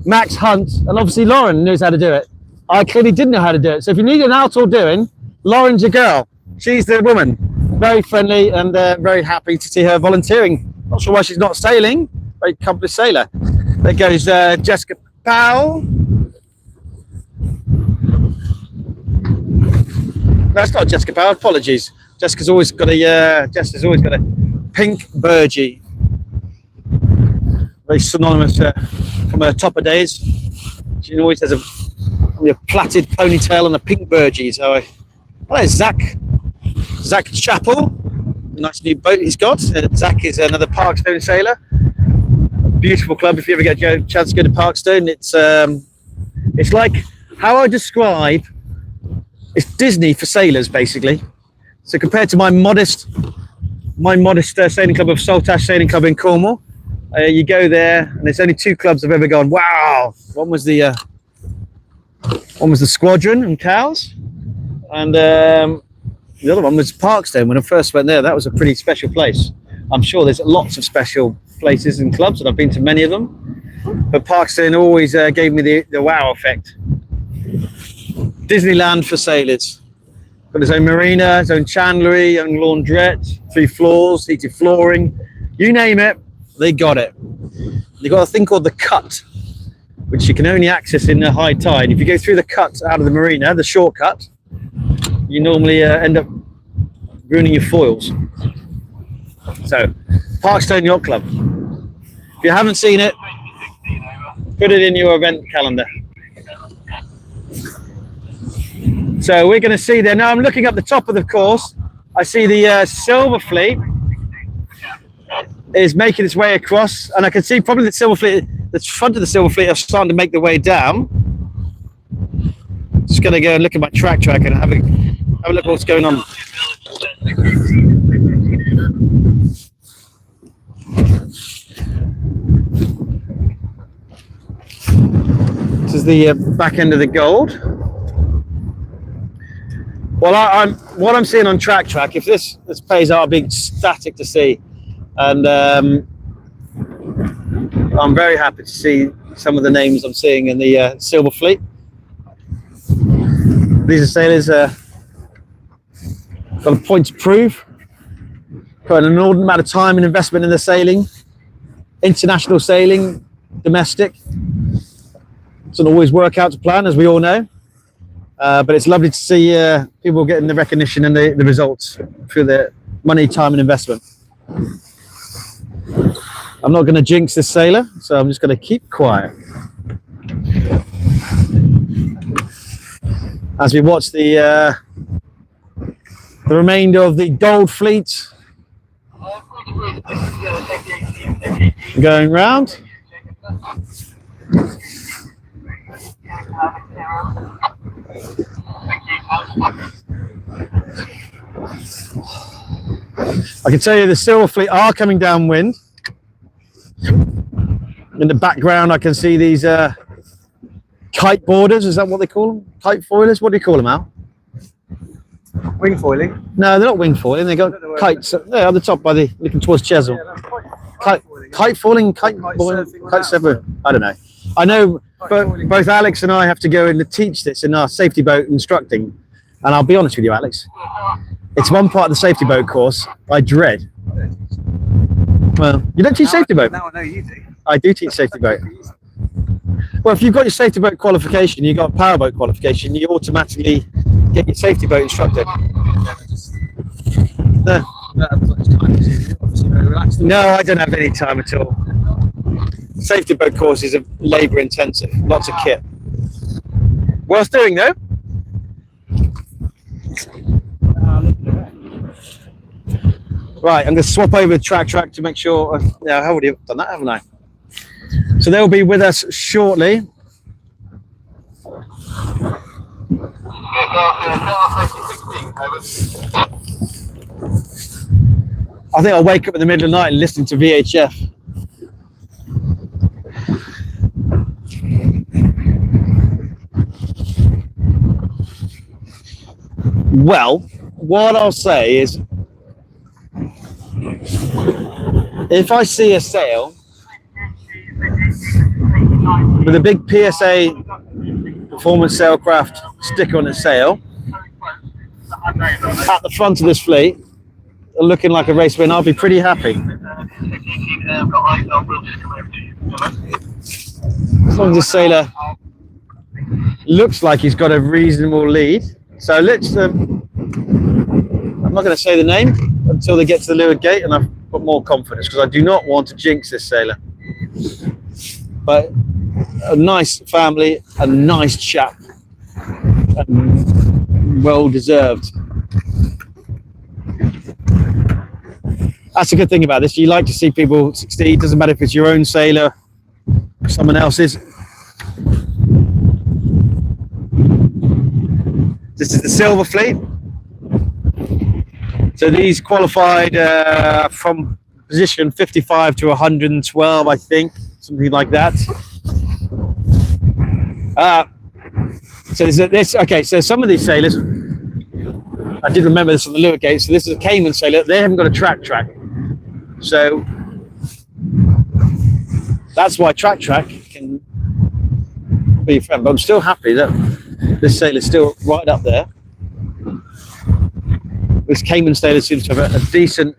Max Hunt, and obviously Lauren knows how to do it. I clearly didn't know how to do it. So if you need an outdoor doing, Lauren's your girl. She's the woman. Very friendly and very happy to see her volunteering. Not sure why she's not sailing. Very accomplished sailor. There goes Jessica Powell. That's not Jessica Powell. Apologies. Jessica's always got a pink burgee. Very synonymous from her topper days. She always has a plaited ponytail and a pink burgee. So, hello, Zach Chappell. Nice new boat he's got. Zach is another Parkstone sailor. A beautiful club. If you ever get a chance to go to Parkstone, it's like how I describe. It's Disney for sailors, basically. So compared to my modest sailing club of Saltash Sailing Club in Cornwall, you go there, and there's only 2 clubs I've ever gone. Wow! One was the Squadron and Cowes, and the other one was Parkstone. When I first went there, that was a pretty special place. I'm sure there's lots of special places and clubs, and I've been to many of them. But Parkstone always gave me the wow effect. Disneyland for sailors. Got his own marina, his own chandlery, own laundrette, 3 floors, heated flooring, you name it, they got it. They got a thing called the cut, which you can only access in the high tide. If you go through the cut out of the marina, the shortcut, you normally end up ruining your foils. So, Parkstone Yacht Club. If you haven't seen it, put it in your event calendar. So we're going to see there. Now I'm looking up the top of the course. I see the Silver Fleet is making its way across, and I can see probably the Silver Fleet, the front of the Silver Fleet are starting to make their way down. Just going to go and look at my track and have a look at what's going on. This is the back end of the Gold. Well, what I'm seeing on track, if this pays out, I'll be ecstatic to see, and I'm very happy to see some of the names I'm seeing in the Silver Fleet. These are sailors got a point to prove, put an inordinate amount of time and investment in the sailing, international sailing, domestic. Doesn't always work out to plan, as we all know. But it's lovely to see people getting the recognition and the results through their money, time, and investment. I'm not going to jinx this sailor, so I'm just going to keep quiet. As we watch the remainder of the Gold Fleet going round. I can tell you the Silver Fleet are coming downwind. In the background I can see these kite boarders, is that what they call them? Kite foilers? What do you call them, Al? Wing foiling? No, they're not wing foiling, they got kites. They're on the top by the looking towards Chesil. Yeah, kite foiling, kite surfing. I don't know. I know both Alex and I have to go in to teach this in our safety boat instructing, and I'll be honest with you, Alex, it's one part of the safety boat course I dread. Well, you don't teach safety boat? Now I know you do. I do teach safety boat. Well, if you've got your safety boat qualification, you've got a powerboat qualification, you automatically get your safety boat instructor. No, I don't have any time at all. Safety boat courses are labour intensive, lots of kit. Worth doing though. Right, I'm going to swap over the track to make sure. I've already done that, haven't I? So they'll be with us shortly. I think I'll wake up in the middle of the night and listen to VHF. Well, what I'll say is, if I see a sail with a big PSA performance sailcraft sticker on its sail at the front of this fleet, looking like a race win, I'll be pretty happy. As long as the sailor looks like he's got a reasonable lead. So let's, I'm not going to say the name until they get to the leeward gate and I've got more confidence, because I do not want to jinx this sailor. But a nice family, a nice chap, and well deserved. That's a good thing about this. You like to see people succeed. Doesn't matter if it's your own sailor or someone else's. This is the Silver Fleet. So these qualified from position 55 to 112, I think, something like that. So this. Okay, so some of these sailors, I did remember this on the leeward gate. So this is a Cayman sailor. They haven't got a track. So that's why track can be a friend. But I'm still happy that this sailor's still right up there. This Cayman sailor seems to have a decent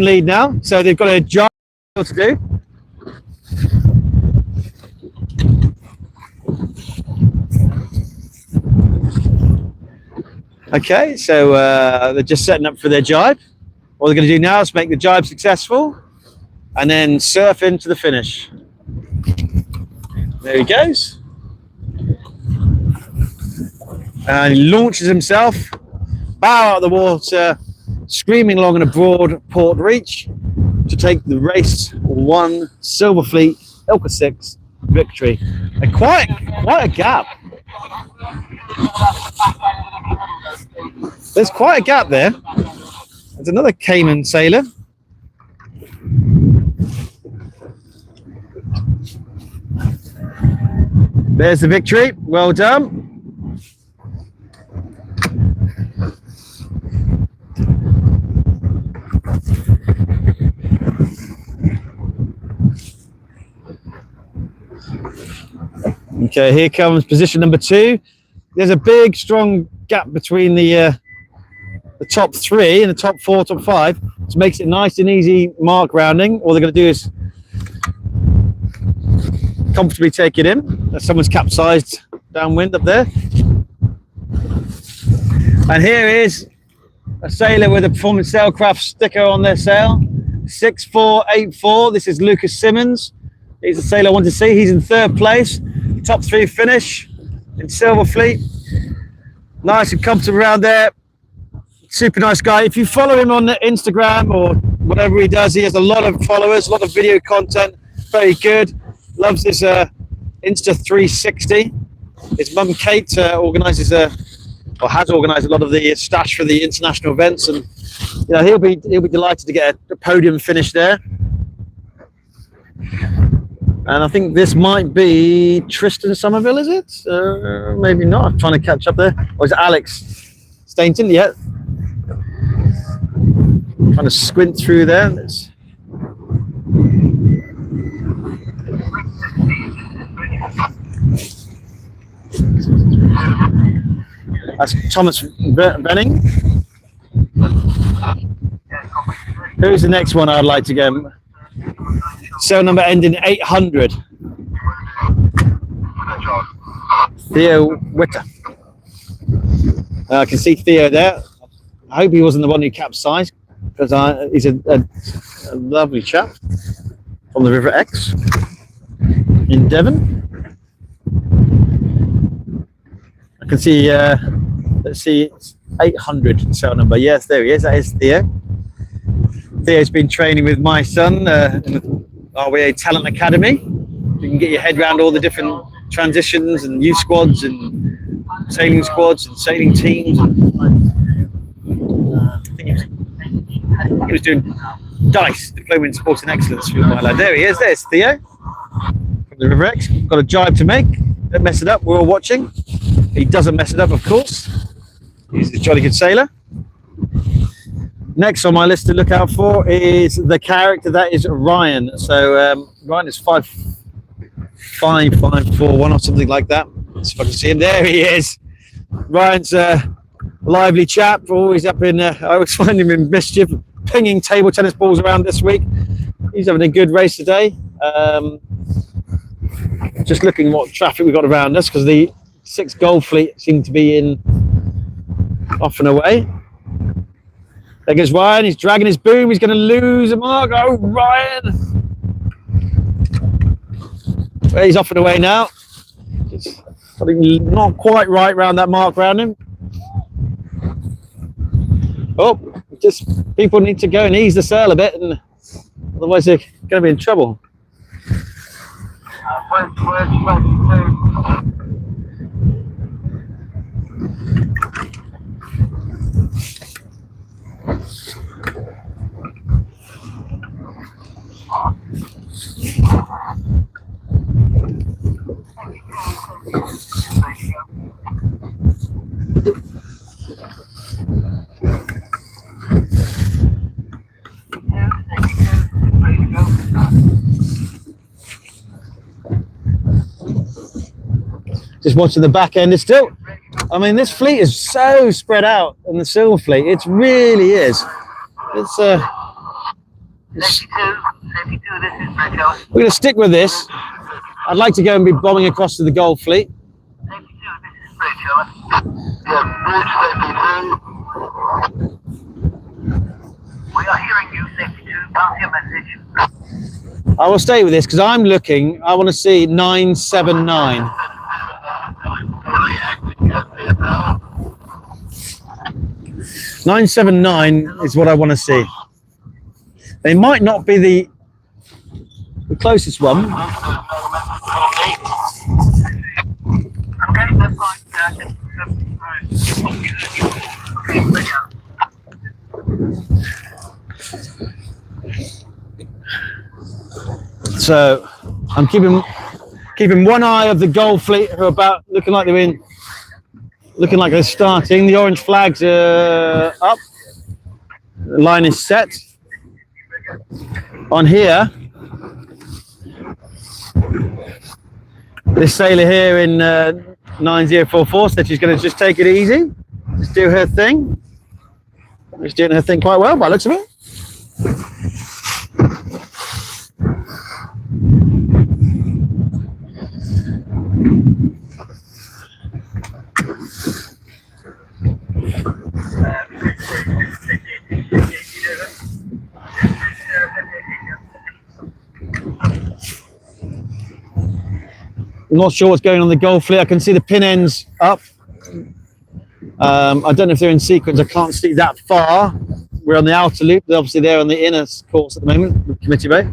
lead now. So they've got a job to do. Okay, so they're just setting up for their jibe. What they're going to do now is make the jibe successful and then surf into the finish. There he goes. And he launches himself, bow out of the water, screaming along in a broad port reach to take the race 1 Silver Fleet ILCA 6 victory. And quite a gap. There's quite a gap there. There's another Cayman sailor. There's the victory. Well done. Okay, here comes position number 2. There's a big, strong gap between the top 3 and the top 4, top 5, which makes it nice and easy mark rounding. All they're going to do is comfortably take it in. Someone's capsized downwind up there. And here is a sailor with a performance sailcraft sticker on their sail. 6484. This is Lucas Simmons. He's a sailor I want to see. He's in 3rd place. Top 3 finish in Silver Fleet. Nice and comfortable around there. Super nice guy. If you follow him on Instagram or whatever he does, he has a lot of followers, a lot of video content. Very good. Loves this Insta 360. His mum Kate organises or has organised a lot of the stash for the international events, and you know he'll be delighted to get a podium finish there. And I think this might be Tristan Somerville, is it? Maybe not. I'm trying to catch up there. Or is it Alex Stainton? Yeah. Trying to squint through there. That's Thomas Benning. Who's the next one I'd like to get? Cell number ending 800. Theo Witter. I can see Theo there. I hope he wasn't the one who capsized, because he's a lovely chap from the River Exe in Devon. I can see, let's see, 800 cell number. Yes, there he is. That is Theo. Theo's been training with my son in the RWA Talent Academy. You can get your head around all the different transitions and youth squads and sailing squads and sailing teams. I think he was doing DICE, Diploma in Sports and Excellence. There he is. There's Theo from the River Exe. Got a jibe to make. Don't mess it up. We're all watching. He doesn't mess it up, of course. He's a jolly good sailor. Next on my list to look out for is the character that is Ryan. So Ryan is 5'5", 5'4", or something like that. Let's see if I can see him. There he is. Ryan's a lively chap. Always up in. I always find him in mischief, pinging table tennis balls around this week. He's having a good race today. Just looking what traffic we've got around us because the 6 Gold Fleet seem to be in off and away. There goes Ryan. He's dragging his boom. He's going to lose a mark. Oh, Ryan! Well, he's off and away now. Just not quite right round that mark round him. Oh, just people need to go and ease the sail a bit, and otherwise they're going to be in trouble. Just watching the back end. It's still, I mean, this fleet is so spread out in the silver fleet. It really is. It's we're going to stick with this. I'd like to go and be bombing across to the gold fleet. We are hearing you, safety 2. Pass your message. I will stay with this because I'm looking. I want to see 979. 979 is what I want to see. They might not be the closest one. So I'm keeping one eye of the gold fleet who are about looking like they're starting. The orange flags are up. The line is set. On here, this sailor here in 9044 said she's going to just take it easy, just do her thing. She's doing her thing quite well by the looks of it. I'm not sure what's going on the gold fleet. I can see the pin ends up. I don't know if they're in sequence. I can't see that far. We're on the outer loop. Obviously, they're on the inner course at the moment with Committee Bay.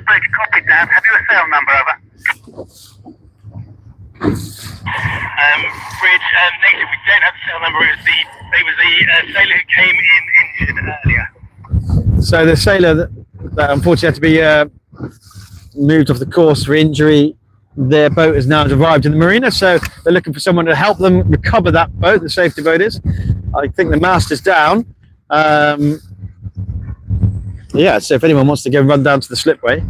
Bridge, copy, Dan. Have you a sail number, over? Bridge, native, we don't have a sail number. It was the sailor who came in injured earlier. So the sailor that unfortunately had to be moved off the course for injury, their boat has now arrived in the marina, so they're looking for someone to help them recover that boat. The safety boat is. I think the mast is down. Yeah, so if anyone wants to go and run down to the slipway,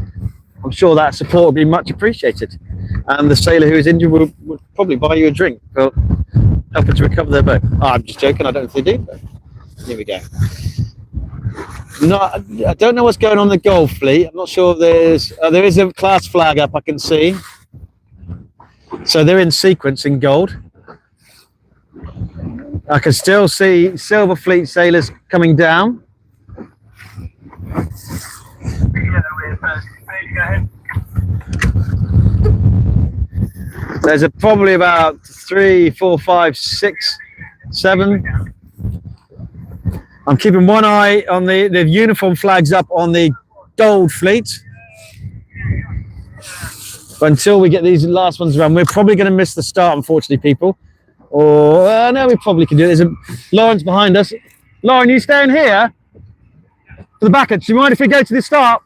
I'm sure that support would be much appreciated. And the sailor who is injured would probably buy you a drink for helping to recover their boat. Oh, I'm just joking, I don't know if they do, but here we go. No, I don't know what's going on in the gold fleet. I'm not sure if there is a class flag up, I can see. So they're in sequence in gold. I can still see silver fleet sailors coming down. There's probably about 3, 4, 5, 6, 7. I'm keeping one eye on the uniform flags up on the gold fleet. But until we get these last ones around, we're probably going to miss the start, unfortunately, people. Or no, we probably can do it. Lauren's behind us. Lauren, you staying here for the back end? Do you mind if we go to the start?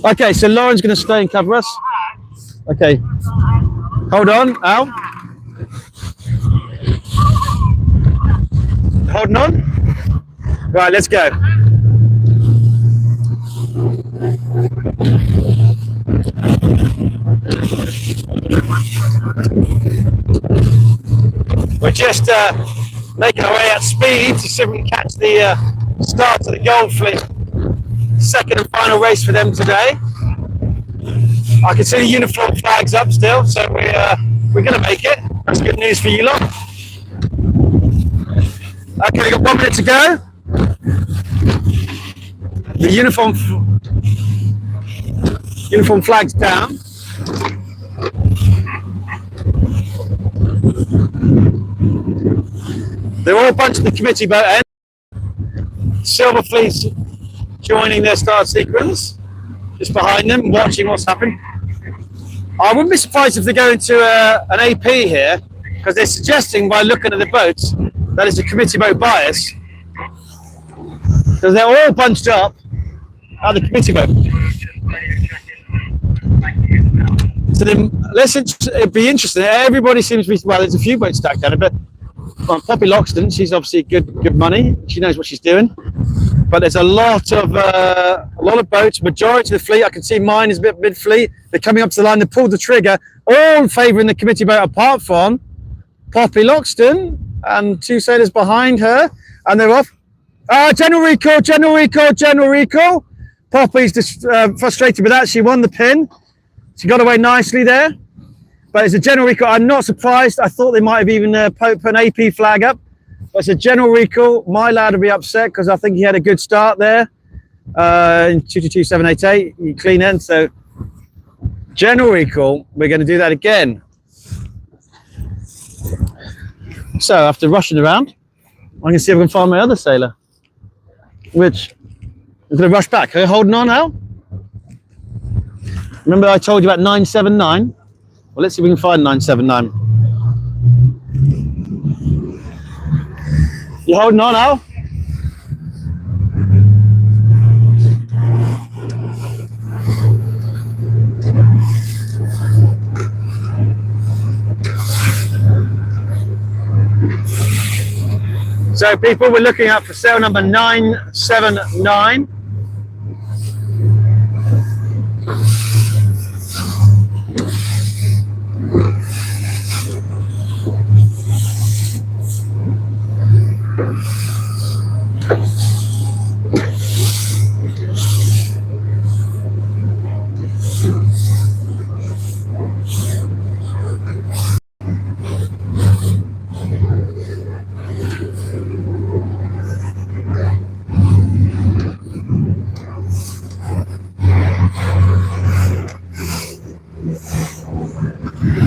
Okay, so Lauren's going to stay and cover us. Okay, hold on, Al. Holding on. Right, let's go. We're just making our way at speed to see if we can catch the start of the Gold Fleet. Second and final race for them today. I can see the uniform flags up still, so we're going to make it. That's good news for you lot. Okay, we've got 1 minute to go. The uniform flags down. They're all bunched in the committee boat end. Silver Fleet's joining their start sequence, just behind them, watching what's happening. I wouldn't be surprised if they go into an AP here, because they're suggesting by looking at the boats that it's a committee boat bias, because they're all bunched up at the committee boat. So then, it'd be interesting. Everybody seems to be, well, there's a few boats stacked down it, but Poppy Loxton, she's obviously good money. She knows what she's doing. But there's a lot of boats. Majority of the fleet, I can see mine is a bit mid-fleet. They're coming up to the line. They pulled the trigger, all favouring the committee boat, apart from Poppy Loxton and 2 sailors behind her, and they're off. General recall. Poppy's just frustrated with that. She won the pin. She got away nicely there. But it's a general recall. I'm not surprised. I thought they might have even put an AP flag up. But it's a general recall. My lad will be upset because I think he had a good start there. In 222.788, you clean end. So general recall. We're going to do that again. So after rushing around, I'm going to see if I can find my other sailor. Which I'm going to rush back. Are you holding on, Al? Remember I told you about 979? Well, let's see if we can find 979. You holding on, Al? So, people, we're looking at for sail number 979.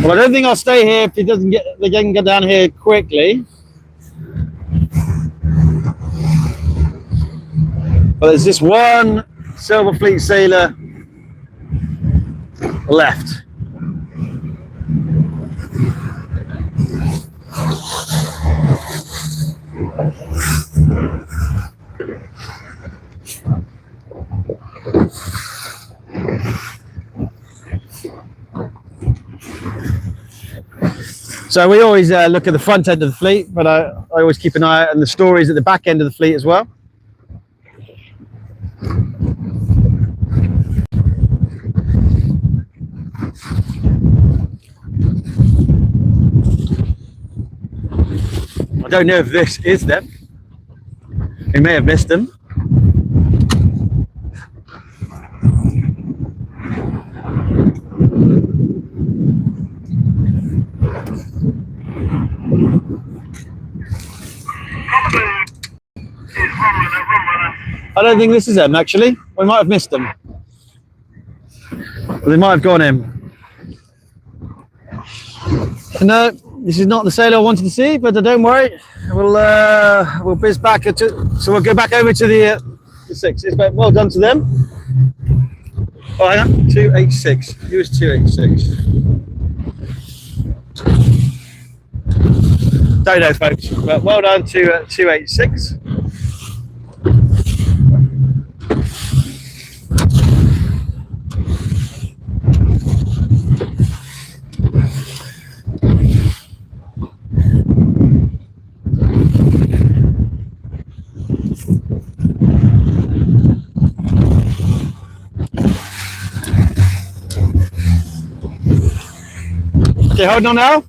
Well, I don't think I'll stay here if he doesn't get. They can get down here quickly. Well, there's just one Silver Fleet sailor left. So we always look at the front end of the fleet, but I always keep an eye on the stories at the back end of the fleet as well. I don't know if this is them. We may have missed them. I don't think this is them, actually. We might have missed them. Or they might have gone in. No, this is not the sailor I wanted to see, but don't worry. We'll biz back. So we'll go back over to the sixes. But well done to them. Oh, hang on. 286. Who is 286? Don't know, folks, but well done to 286. Okay, holding on now.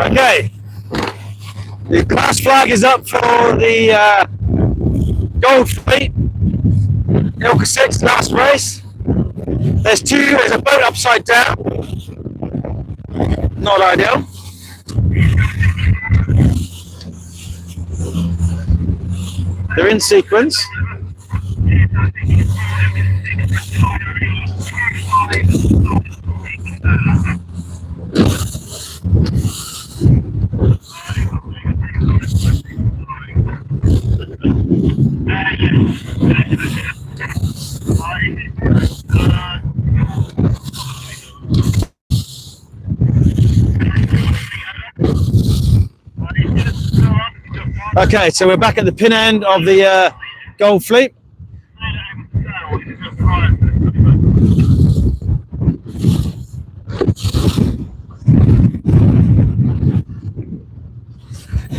Okay, the class flag is up for the gold fleet, ILCA 6 last race. There's a boat upside down. Not ideal. They're in sequence. Okay, so we're back at the pin end of the gold fleet.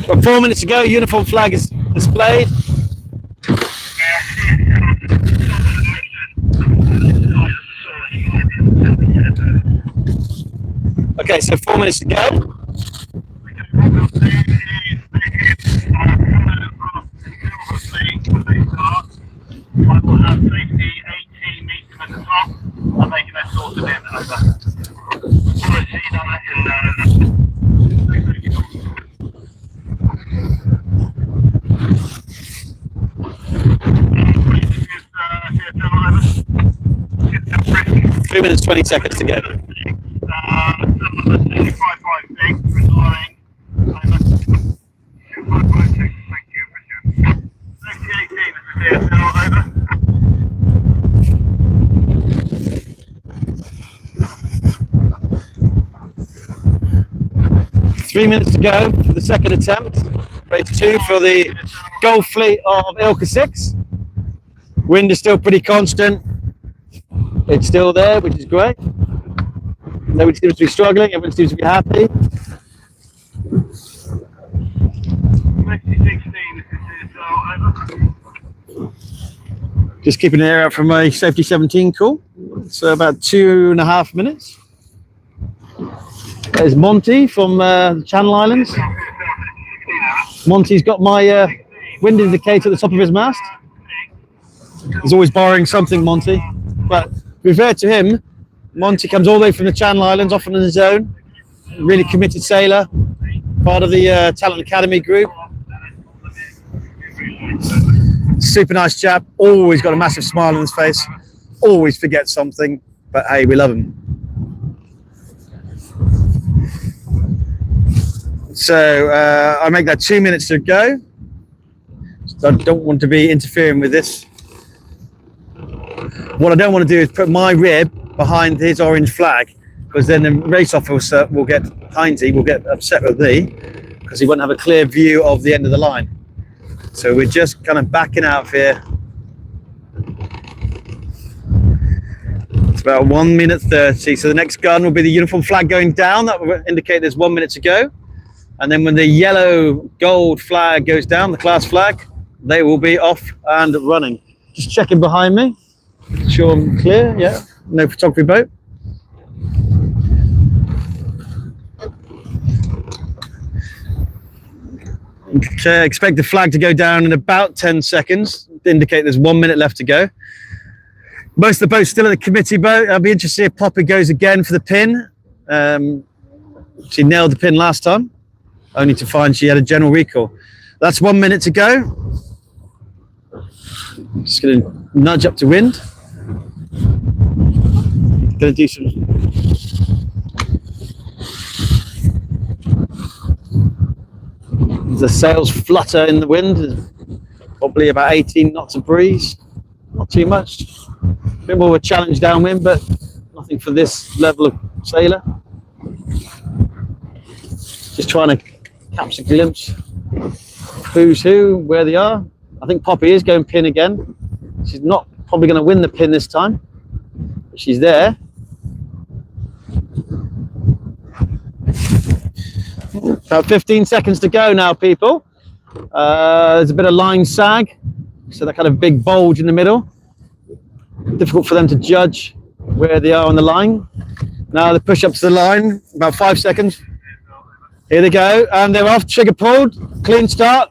Got 4 minutes to go, uniform flag is displayed. Okay, so 4 minutes to go. Three minutes, 20 seconds to go. Three minutes to go for the second attempt. Race 2 for the gold fleet of ILCA 6. Wind is still pretty constant. It's still there, which is great. Nobody seems to be struggling, everyone seems to be happy. Just keeping an ear out for my safety 17 call. It's about 2.5 minutes. There's Monty from the Channel Islands. Monty's got my wind indicator at the top of his mast. He's always borrowing something, Monty. But to be fair to him, Monty comes all the way from the Channel Islands, often on his own. Really committed sailor, part of the Talent Academy group. Super nice chap, always got a massive smile on his face, always forgets something, but hey, we love him. So I make that 2 minutes to go. So I don't want to be interfering with this. What I don't want to do is put my rib behind his orange flag, because then the race officer will get upset with me because he won't have a clear view of the end of the line. So we're just kind of backing out here. It's about 1 minute 30. So the next gun will be the uniform flag going down. That will indicate there's 1 minute to go. And then when the yellow gold flag goes down, the class flag, they will be off and running. Just checking behind me. Sure I'm clear, yeah. No photography boat. Okay, expect the flag to go down in about 10 seconds, to indicate there's 1 minute left to go. Most of the boats still at the committee boat. I'll be interested if Poppy goes again for the pin. She nailed the pin last time, only to find she had a general recall. That's 1 minute to go. Just going to nudge up to wind. Going to do some. the sails flutter in the wind. Probably about 18 knots of breeze, not too much. A bit more of a challenge downwind, but nothing for this level of sailor. Just trying to catch a glimpse of who's who, where they are. I think Poppy is going pin again. She's not probably going to win the pin this time, but she's there. About 15 seconds to go now, people. There's a bit of line sag, so that kind of big bulge in the middle. Difficult for them to judge where they are on the line. Now they push up to the line, about 5 seconds. Here they go, and they're off, trigger pulled, clean start.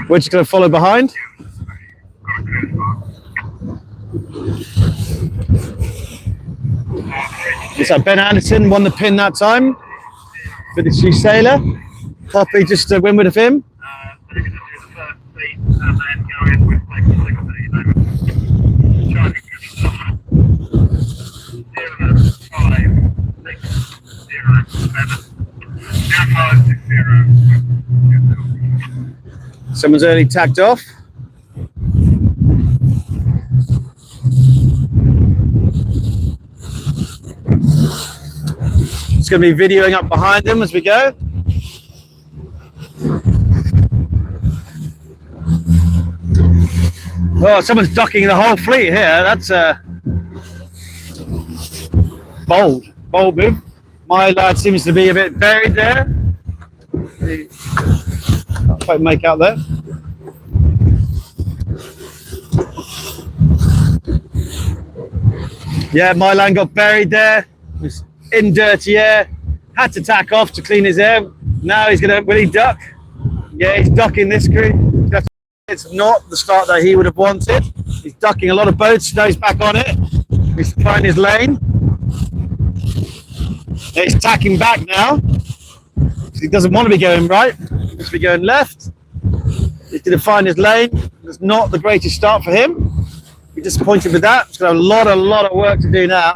We're just going to follow behind. So Ben Anderson won the pin that time for the Sea Sailor. Poppy just to win with him. Someone's early tacked off. It's going to be videoing up behind them as we go. Oh, someone's docking the whole fleet here. That's a bold move. My lad seems to be a bit buried there. Can't quite make out there. Yeah, my lad got buried there. Was in dirty air. Had to tack off to clean his air. Now he's gonna. Will he duck? Yeah, he's ducking this crew. It's not the start that he would have wanted. He's ducking a lot of boats. Now he's back on it. He's finding his lane. He's tacking back now. He doesn't want to be going right. He wants to be going left. He's going to find his lane. It's not the greatest start for him. Be disappointed with that. He's got a lot of work to do now.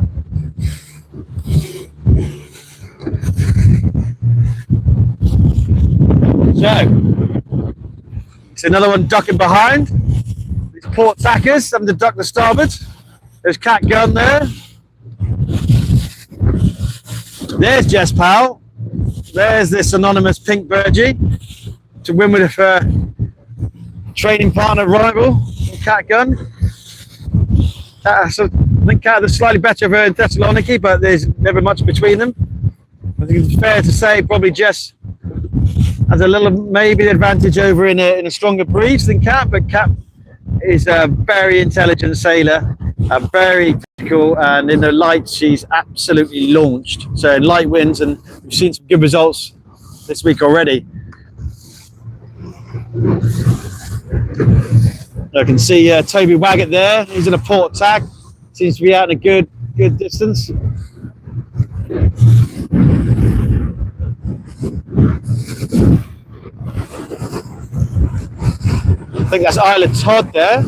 So, it's another one ducking behind. These port tackers having to duck the starboard. There's Cat Gun there. There's Jess Powell. There's this anonymous pink Burgee to win with her training partner rival, Cat Gun. So I think Cat is slightly better of her in Thessaloniki, but there's never much between them. I think it's fair to say probably Jess has a little maybe advantage over in a stronger breeze than Cat, but Cat is a very intelligent sailor, very technical, and in the light she's absolutely launched. So in light winds, and we've seen some good results this week already. I can see Toby Waggett there. He's in a port tack. Seems to be out in a good distance. I think that's Isla Todd there.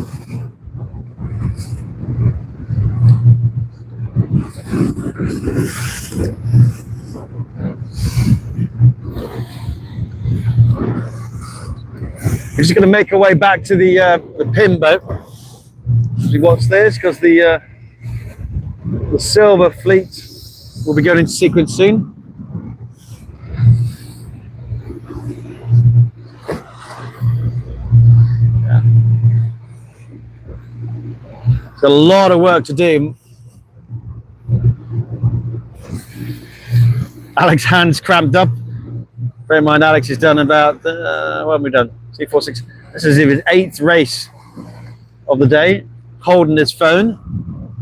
We're just going to make our way back to the pin boat as we watch this, because the silver fleet will be going into sequence soon. Yeah. It's a lot of work to do. Alex hands cramped up. Bear in mind, Alex has done about what have we done? 2, 4, 6. This is his 8th race of the day. Holding his phone,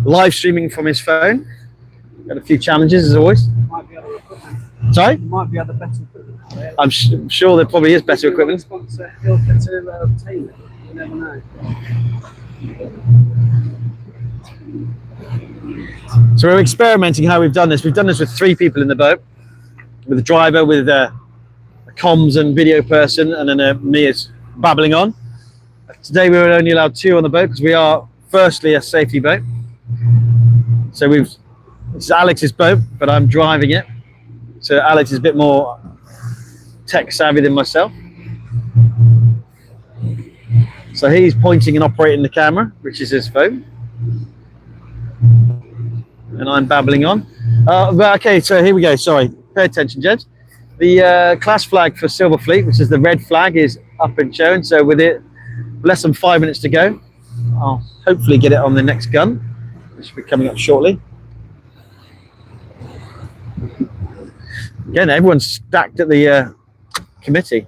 live streaming from his phone. Got a few challenges as always. Might be other equipment. Sorry? Might be other better equipment. I'm sure there probably is better equipment. Sponsor ILCA to obtain it. You never know. So we're experimenting how we've done this. We've done this with 3 people in the boat, with a driver, with a comms and video person, and then me as babbling on. Today we were only allowed 2 on the boat because we are firstly a safety boat. So this is Alex's boat, but I'm driving it. So Alex is a bit more tech savvy than myself. So he's pointing and operating the camera, which is his phone. And I'm babbling on. But okay, so here we go. Sorry, pay attention, gents. The class flag for Silver Fleet, which is the red flag, is up and shown. So with it, less than 5 minutes to go, I'll hopefully get it on the next gun, which will be coming up shortly. Again, everyone's stacked at the committee.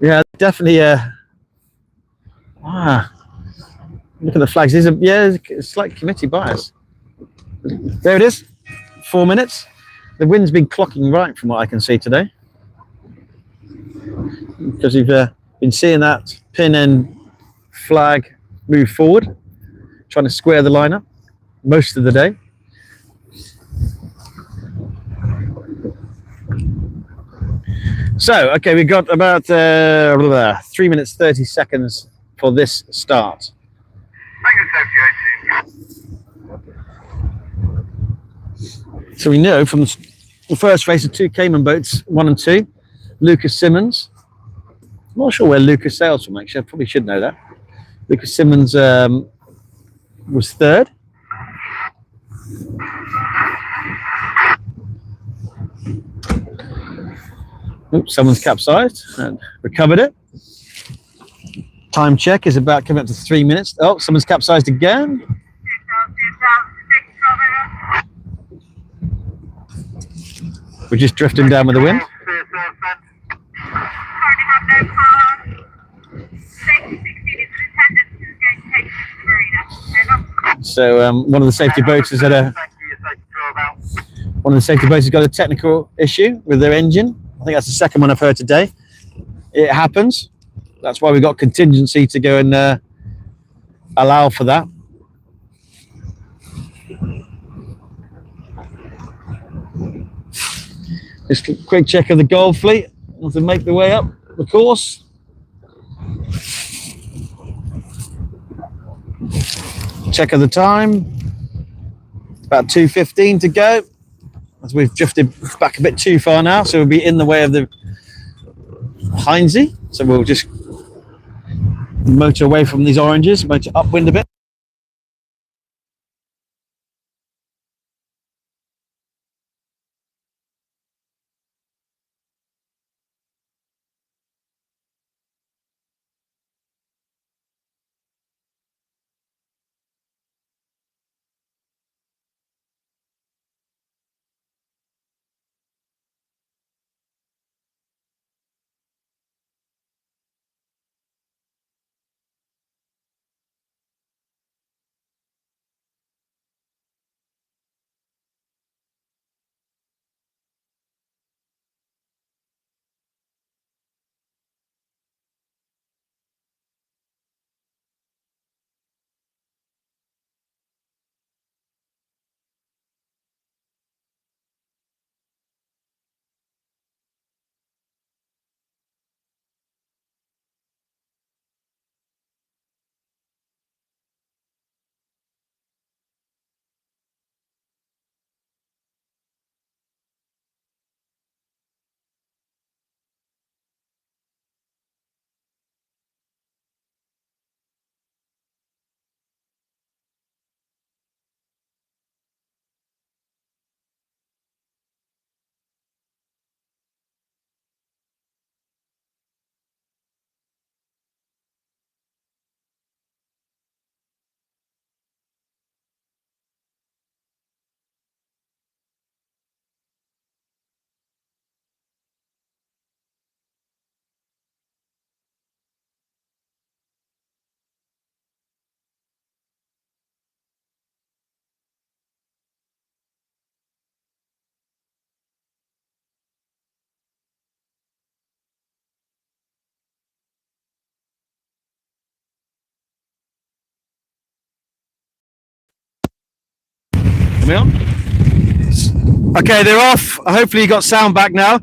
Yeah, definitely. Look at the flags. These are, yeah, it's like committee bias. There it is. 4 minutes. The wind's been clocking right from what I can see today, because we've been seeing that pin and flag move forward, trying to square the lineup most of the day. So, okay, we've got about 3 minutes 30 seconds for this start. So we know from the first race of 2 Cayman boats, 1 and 2, Lucas Simmons. I'm not sure where Lucas sails from, actually. I probably should know that. Lucas Simmons was 3rd. Oops, someone's capsized and recovered it. Time check is about coming up to 3 minutes. Oh, someone's capsized again. We're just drifting down with the wind. So one of the safety boats has got a technical issue with their engine. I think that's the second one I've heard today. It happens. That's why we've got contingency to go and allow for that. Just a quick check of the Gold Fleet as they make their way up the course. Check of the time. About 2:15 to go. As we've drifted back a bit too far now, so we'll be in the way of the Heinze. So we'll just motor away from these oranges, motor upwind a bit. Okay, they're off. Hopefully you got sound back now.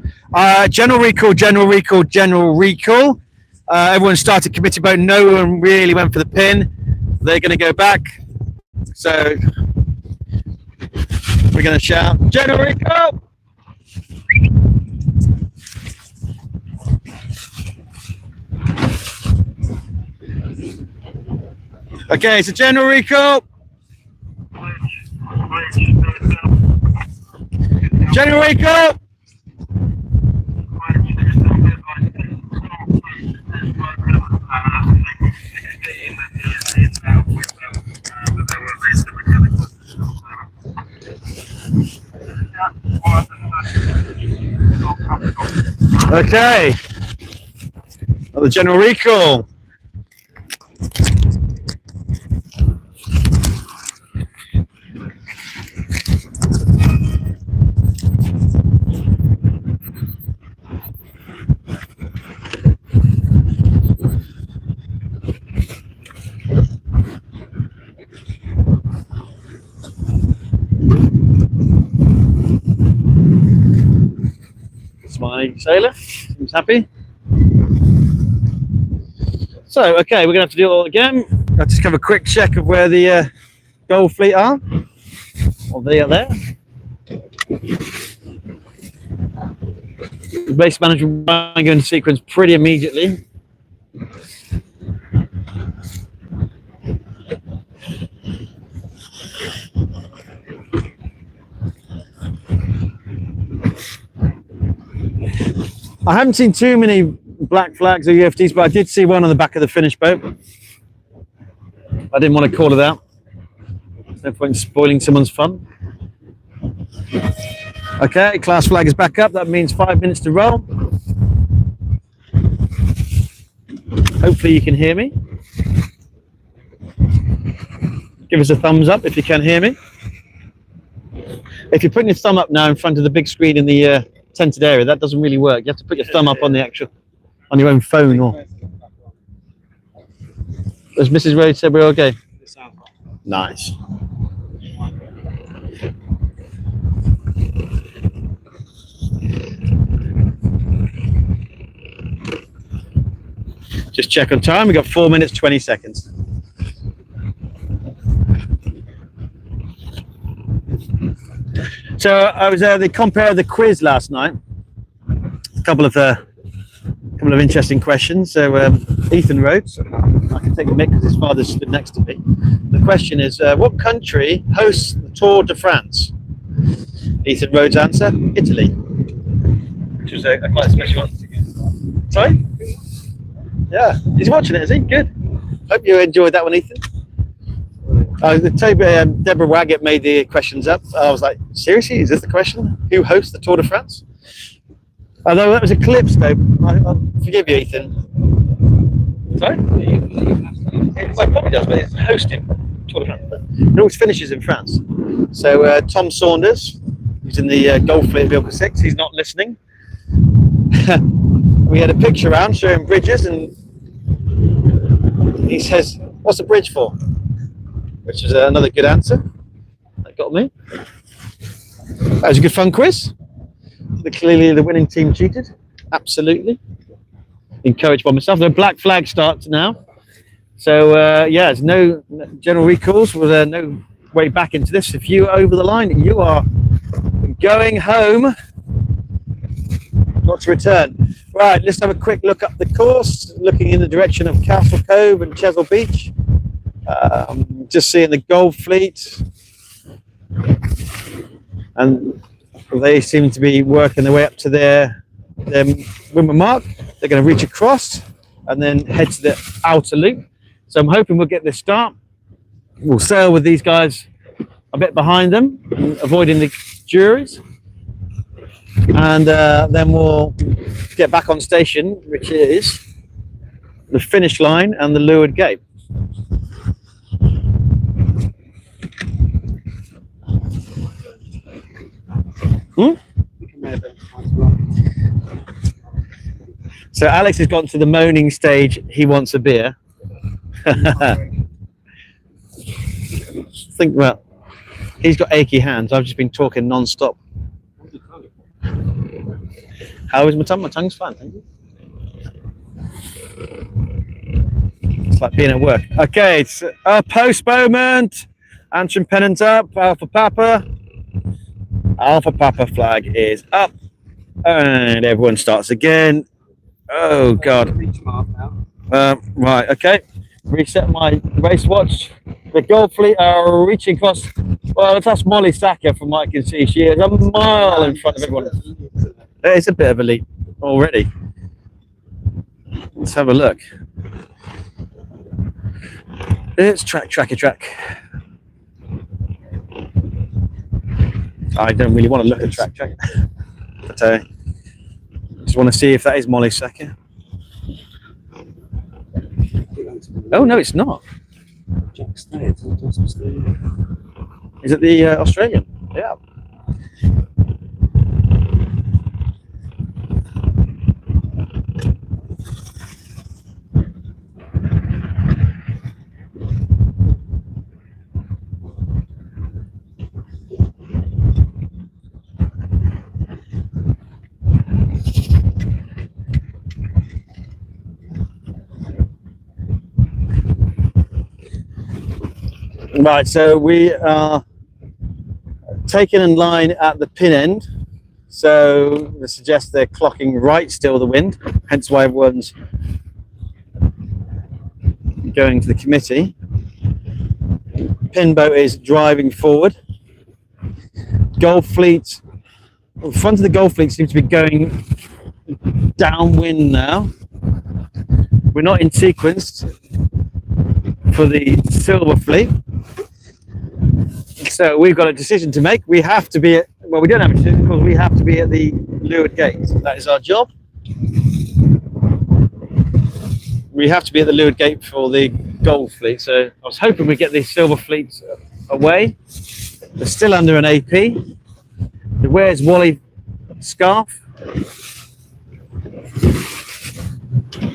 General recall, general recall, general recall. Everyone started committee boat. No one really went for the pin. They're going to go back. So We're going to shout, General Rico! Okay, so General Rico! General Rico! Okay, the General Recall. Smiling sailor, seems happy. So, okay, we're going to have to do it all again. I'll just have a quick check of where the Gold Fleet are. Or they are there. The base management will go into sequence pretty immediately. I haven't seen too many black flags or UFTs, but I did see one on the back of the Finnish boat. I didn't want to call it out. There's no point in spoiling someone's fun. Okay, class flag is back up. That means 5 minutes to roll. Hopefully you can hear me. Give us a thumbs up if you can hear me. If you're putting your thumb up now in front of the big screen in the tented area, that doesn't really work. You have to put your thumb up on the actual, on your own phone. Or as Mrs. Rhodes said, we're okay. Nice. Just check on time. We've got 4 minutes, 20 seconds. So I was they compared the quiz last night. A couple of interesting questions. So Ethan Rhodes, I can take the mic because his father stood next to me. The question is, what country hosts the Tour de France? Ethan Rhodes' answer: Italy, which was a quite special one. Sorry? Yeah, he's watching it, is he? Good. Hope you enjoyed that one, Ethan. Deborah Waggett made the questions up. I was like, seriously, is this the question? Who hosts the Tour de France? Although that was eclipsed, though. I'll forgive you, Ethan. Sorry? Well, it probably does, but it's hosting Tour de France. It always finishes in France. So Tom Saunders, who's in the Gold Fleet of ILCA 6, he's not listening. We had a picture around showing bridges, and he says, "What's a bridge for?" Which is another good answer. That got me. That was a good fun quiz. Clearly the winning team cheated. Absolutely. Encouraged by myself. The black flag starts now. So yeah, there's no general recalls. With no way back into this. If you are over the line, you are going home. Not to return. Right, let's have a quick look up the course. Looking in the direction of Castle Cove and Chesil Beach. Just seeing the Gold Fleet, and they seem to be working their way up to their windward mark. They're going to reach across and then head to the outer loop. So I'm hoping we'll get this start. We'll sail with these guys a bit behind them, avoiding the juries, and then we'll get back on station, which is the finish line and the leeward gate. So Alex has gotten to the moaning stage. He wants a beer. Think about. He's got achy hands. I've just been talking non-stop. How is my tongue? My tongue's fine. Thank you. It's like being at work. Okay, it's a postponement. Answering pennant up. Alpha Papa. Alpha Papa flag is up, and everyone starts again. Oh God! Reach mark now. Right, okay. Reset my race watch. The Gold Fleet are reaching across. Well, that's Molly Sacker from what I can see. She is a mile in front of everyone. It's a bit of a leap already. Let's have a look. It's track. I don't really want to look at track, but just want to see if that is Molly Sacker. Oh no, it's not. Jack Stay, Is it the Australian? Yeah. Right, so we are taken in line at the pin end. So this suggests they're clocking right still the wind, hence why everyone's going to the committee. Pin boat is driving forward. Gulf Fleet, the front of the Gulf Fleet seems to be going downwind now. We're not in sequence for the Silver Fleet. So we've got a decision to make. We have to be at, well, we don't have a decision because we have to be at the leeward gate. That is our job. We have to be at the leeward gate for the Gold Fleet. So I was hoping we'd get the Silver Fleet away. They're still under an AP. The Where's Wally scarf.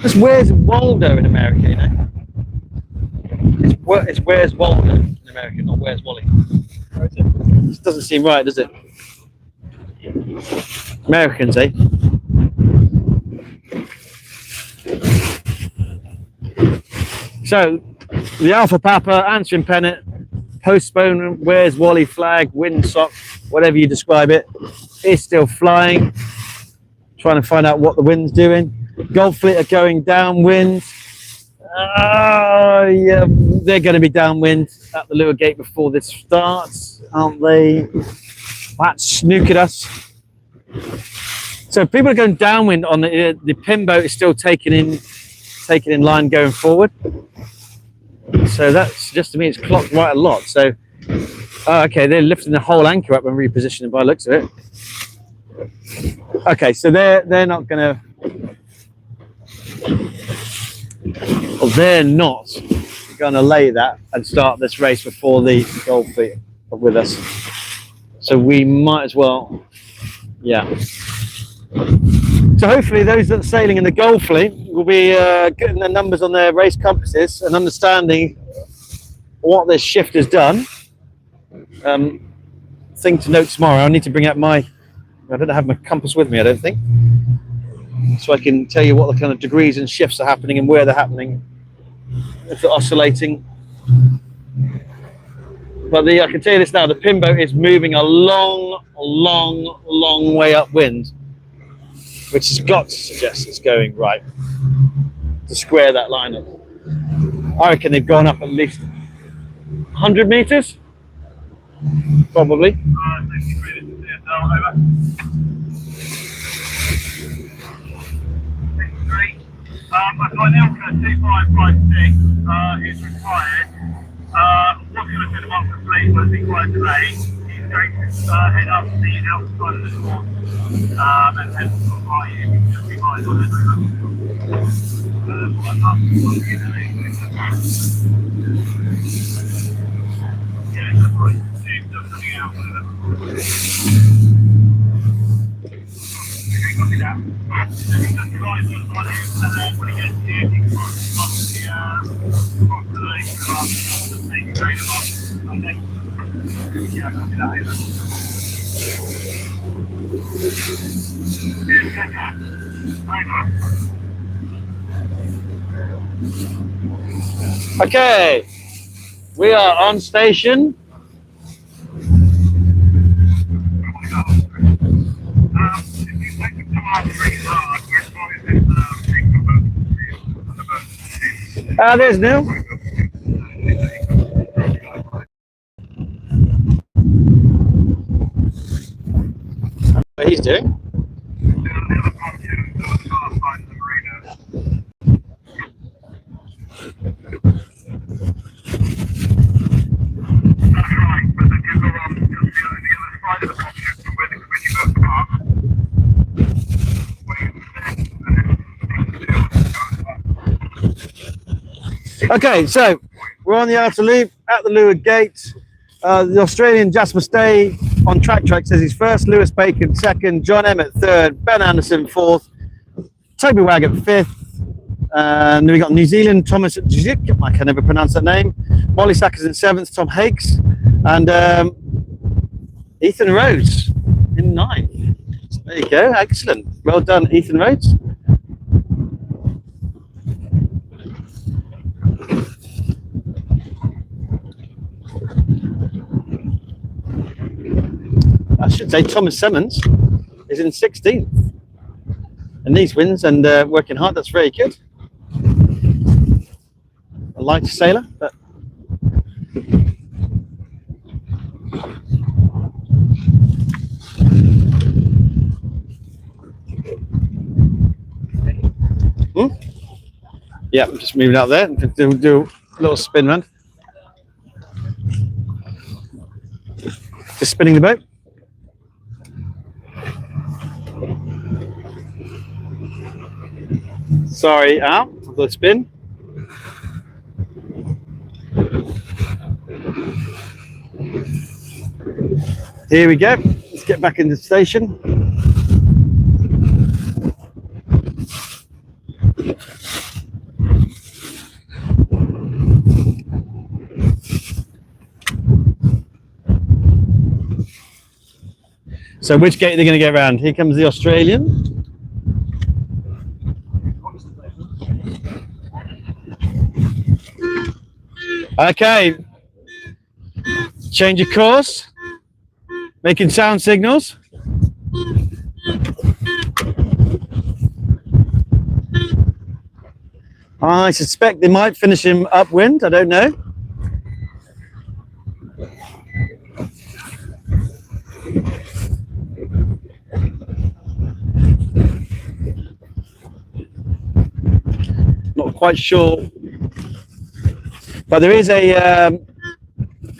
This Where's Waldo in America, you know? It's Where's Waldo in America, not Where's Wally. This doesn't seem right, does it? Americans, eh? So, the Alpha Papa, answering pennant, postpone, Where's Wally flag, windsock, whatever you describe it, is still flying. Trying to find out what the wind's doing. Gold Fleet are going downwind. Yeah, they're going to be downwind at the leeward gate before this starts, aren't they? That's snookered us. So people are going downwind on the pin boat is still taken in line going forward. So that suggests to me it's clocked right a lot. So, okay, they're lifting the whole anchor up and repositioning by the looks of it. Okay, so they're not going to. Well, they're not going to lay that and start this race before the Gold Fleet are with us. So we might as well, yeah. So hopefully those that are sailing in the Gold Fleet will be getting their numbers on their race compasses and understanding what this shift has done. Thing to note tomorrow, I need to bring out I don't have my compass with me, I don't think. So I can tell you what the kind of degrees and shifts are happening and where they're happening, if they're oscillating. But I can tell you this now, the pin boat is moving a long way upwind, which has got to suggest it's going right to square that line up. I reckon they've gone up at least 100 meters, probably. I've got an ILCA 2556 is retired. Was going to put him up for fleet, but I think right today he's going to head up the outside of the course and then right in, just behind on it. Yeah, that's right. He's just coming out. Copy that. When he gets here, he can cross the lake and take straight off. Okay. Yeah, copy that. Okay, we are on station. There's Neil. What he's doing. Okay, so we're on the outer loop at the Leeward Gate. The Australian Jasper Stay on track says he's first, Lewis Bacon second, John Emmett third, Ben Anderson fourth, Toby Waggett fifth, and then we got New Zealand Thomas Dzik, I can never pronounce that name, Molly Sackers in seventh, Tom Hakes, and Ethan Rhodes in ninth. There you go, excellent. Well done, Ethan Rhodes. I should say Thomas Simmons is in 16th. And these wins and working hard, that's very good. A light sailor, but yeah, I'm just moving out there and do a little spin round. Just spinning the boat. Sorry, Al, I've got to spin. Here we go. Let's get back into the station. So which gate are they going to get around? Here comes the Australian. Okay. Change of course. Making sound signals. I suspect they might finish him upwind. I don't know. Not quite sure, but there is a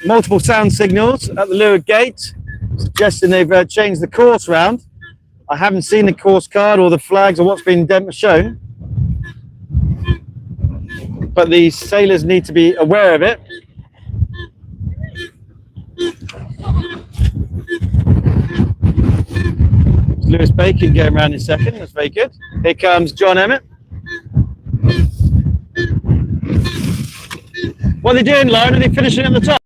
multiple sound signals at the Leeward Gate suggesting they've changed the course round. I haven't seen the course card or the flags or what's been shown, but the sailors need to be aware of it. Lewis Bacon going around in second, that's very good. Here comes John Emmett. What are they doing, Lauren? Are they finishing at the top?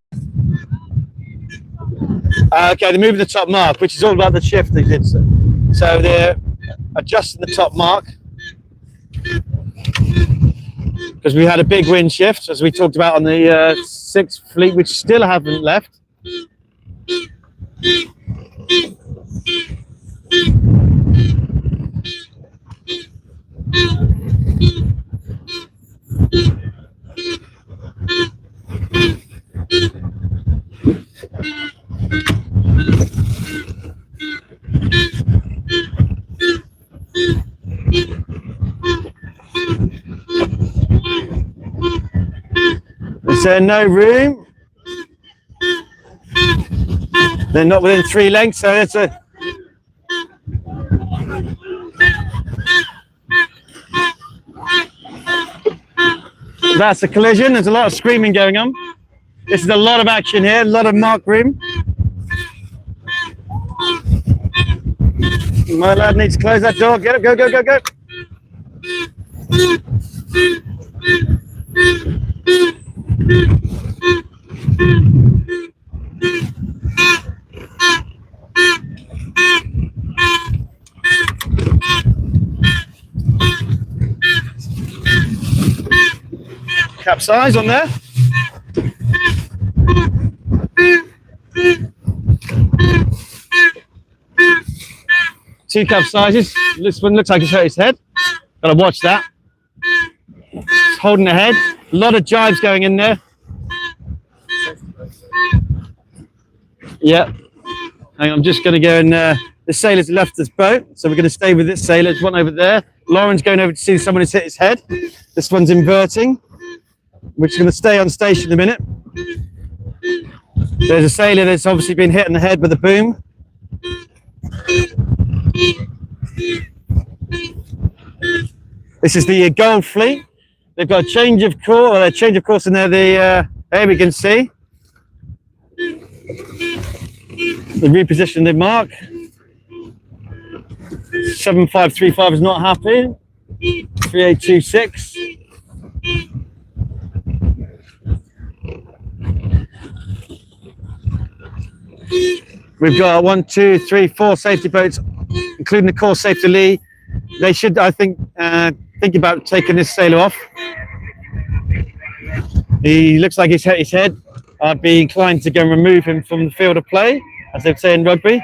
Okay, they're moving the top mark, which is all about the shift they did. So they're adjusting the top mark because we had a big wind shift, as we talked about on the 6th Fleet, which still haven't left. Is there no room? They're not within 3 lengths, so it's a that's a collision. There's a lot of screaming going on. This is a lot of action here, a lot of mark room. My lad needs to close that door. Get it, go, go, go, go. Capsize on there. two capsizes. This one looks like it's hurt his head. Gotta watch that. It's holding the head. A lot of jibes going in there. Yeah. Hang on, I'm just gonna go and the sailor's left this boat, so we're gonna stay with this sailor. There's one over there. Lauren's going over to see someone who's hit his head. This one's inverting. We're just gonna stay on station a minute. There's a sailor that's obviously been hit in the head with a boom. This is the Gold Fleet. They've got a change of course, in there. There we can see. The repositioned the mark. 7535 is not happy. 3826. We've got 1, 2, 3, 4 safety boats, including the core safety lee. They should, I think about taking this sailor off. He looks like he's hit his head. I'd be inclined to go and remove him from the field of play, as they say in rugby.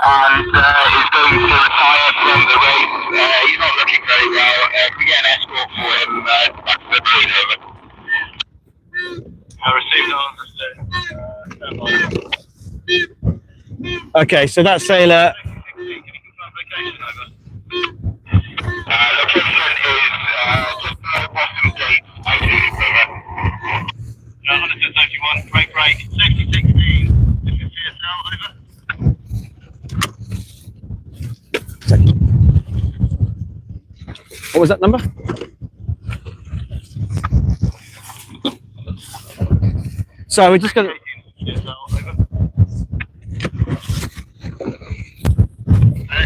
And he's going to retire from the race. He's not looking very well. We get an escort for him back to the marine. Over. I received answers. Okay, so that sailor. Location is just below Boston Gate. 131, break, safety 16. This is CSL, over. What was that number? So we're just going to.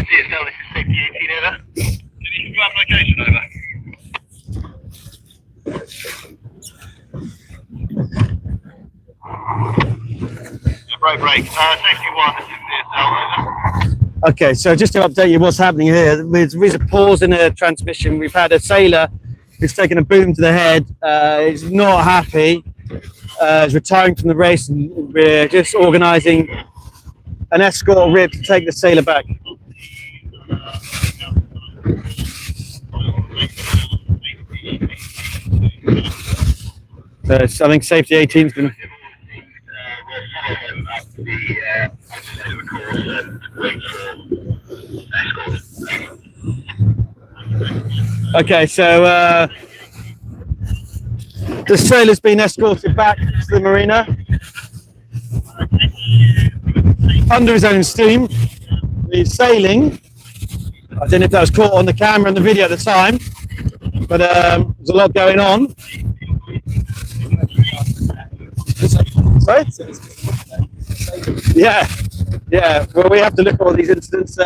CSL, this is safety 18, over. Can you confirm location, over? Break. Safety 1, this is CSL, over. Okay, so just to update you what's happening here, there's a pause in the transmission. We've had a sailor who's taken a boom to the head. He's not happy. He's retiring from the race, and we're just organising an escort rib to take the sailor back. So I think safety 18 is going to. Okay, so the sailor's been escorted back to the marina under his own steam. He's sailing. I don't know if that was caught on the camera and the video at the time, but there's a lot going on. Sorry? Yeah. Well, we have to look at all these incidents.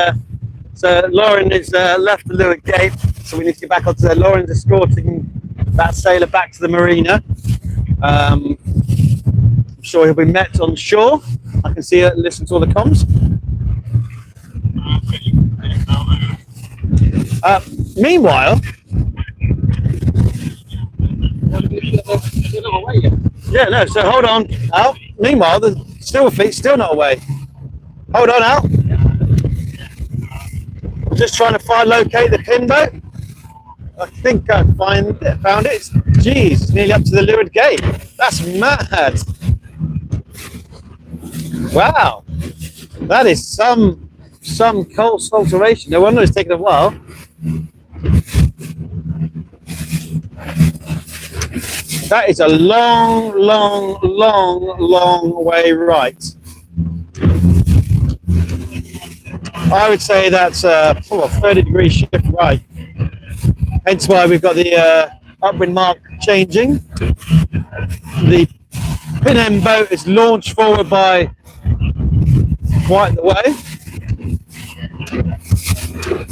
So Lauren is left the Leeward Gate, so we need to get back onto there. Lauren's escorting that sailor back to the marina. I'm sure he'll be met on shore. I can see it, listen to all the comms. Meanwhile, yeah, no, so hold on, Al. Meanwhile, the silver fleet's still not away. Hold on, Al. I'm just trying to locate the pin boat. I think I found it. Jeez, it's nearly up to the Leeward Gate. That's mad. Wow. That is some cold alteration. No wonder it's taken a while. That is a long way right. I would say that's a 30-degree shift right. Hence why we've got the upwind mark changing. The pin end boat is launched forward by quite the way.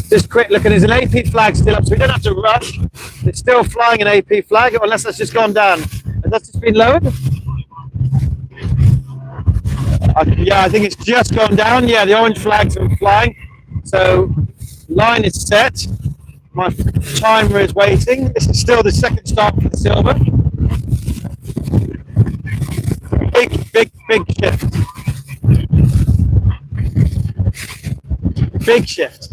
Just quick look, and there's an AP flag still up, so we don't have to rush. It's still flying an AP flag, unless that's just gone down. Has that just been lowered? Yeah, I think it's just gone down. Yeah, the orange flags are flying. So line is set. My timer is waiting. This is still the second start for the silver. Big shift. Big shift.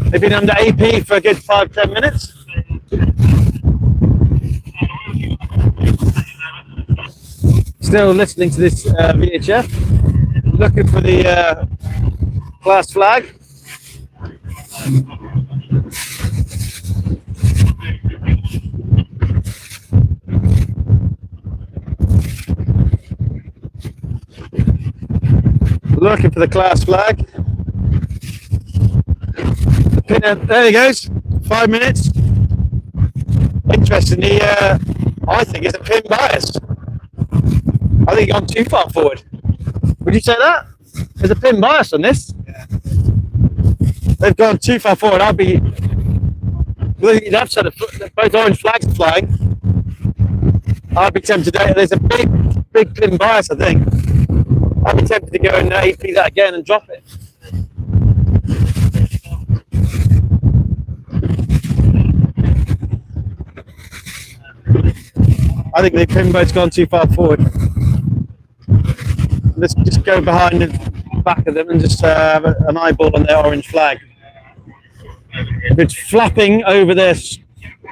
They've been under AP for a good 5-10 minutes. Still listening to this VHF. Looking for the class flag. Looking for the class flag. The pinner, there he goes. 5 minutes. Interestingly, I think it's a pin bias. I think gone too far forward. Would you say that? There's a pin bias on this. Yeah. They've gone too far forward. I'd be. You'd have said both orange flags are flying. I'd be tempted. There's a big pin bias, I think. I'd be tempted to go and AP that again and drop it. I think the pin boat's gone too far forward. Let's just go behind the back of them and just have an eyeball on their orange flag. If it's flapping over their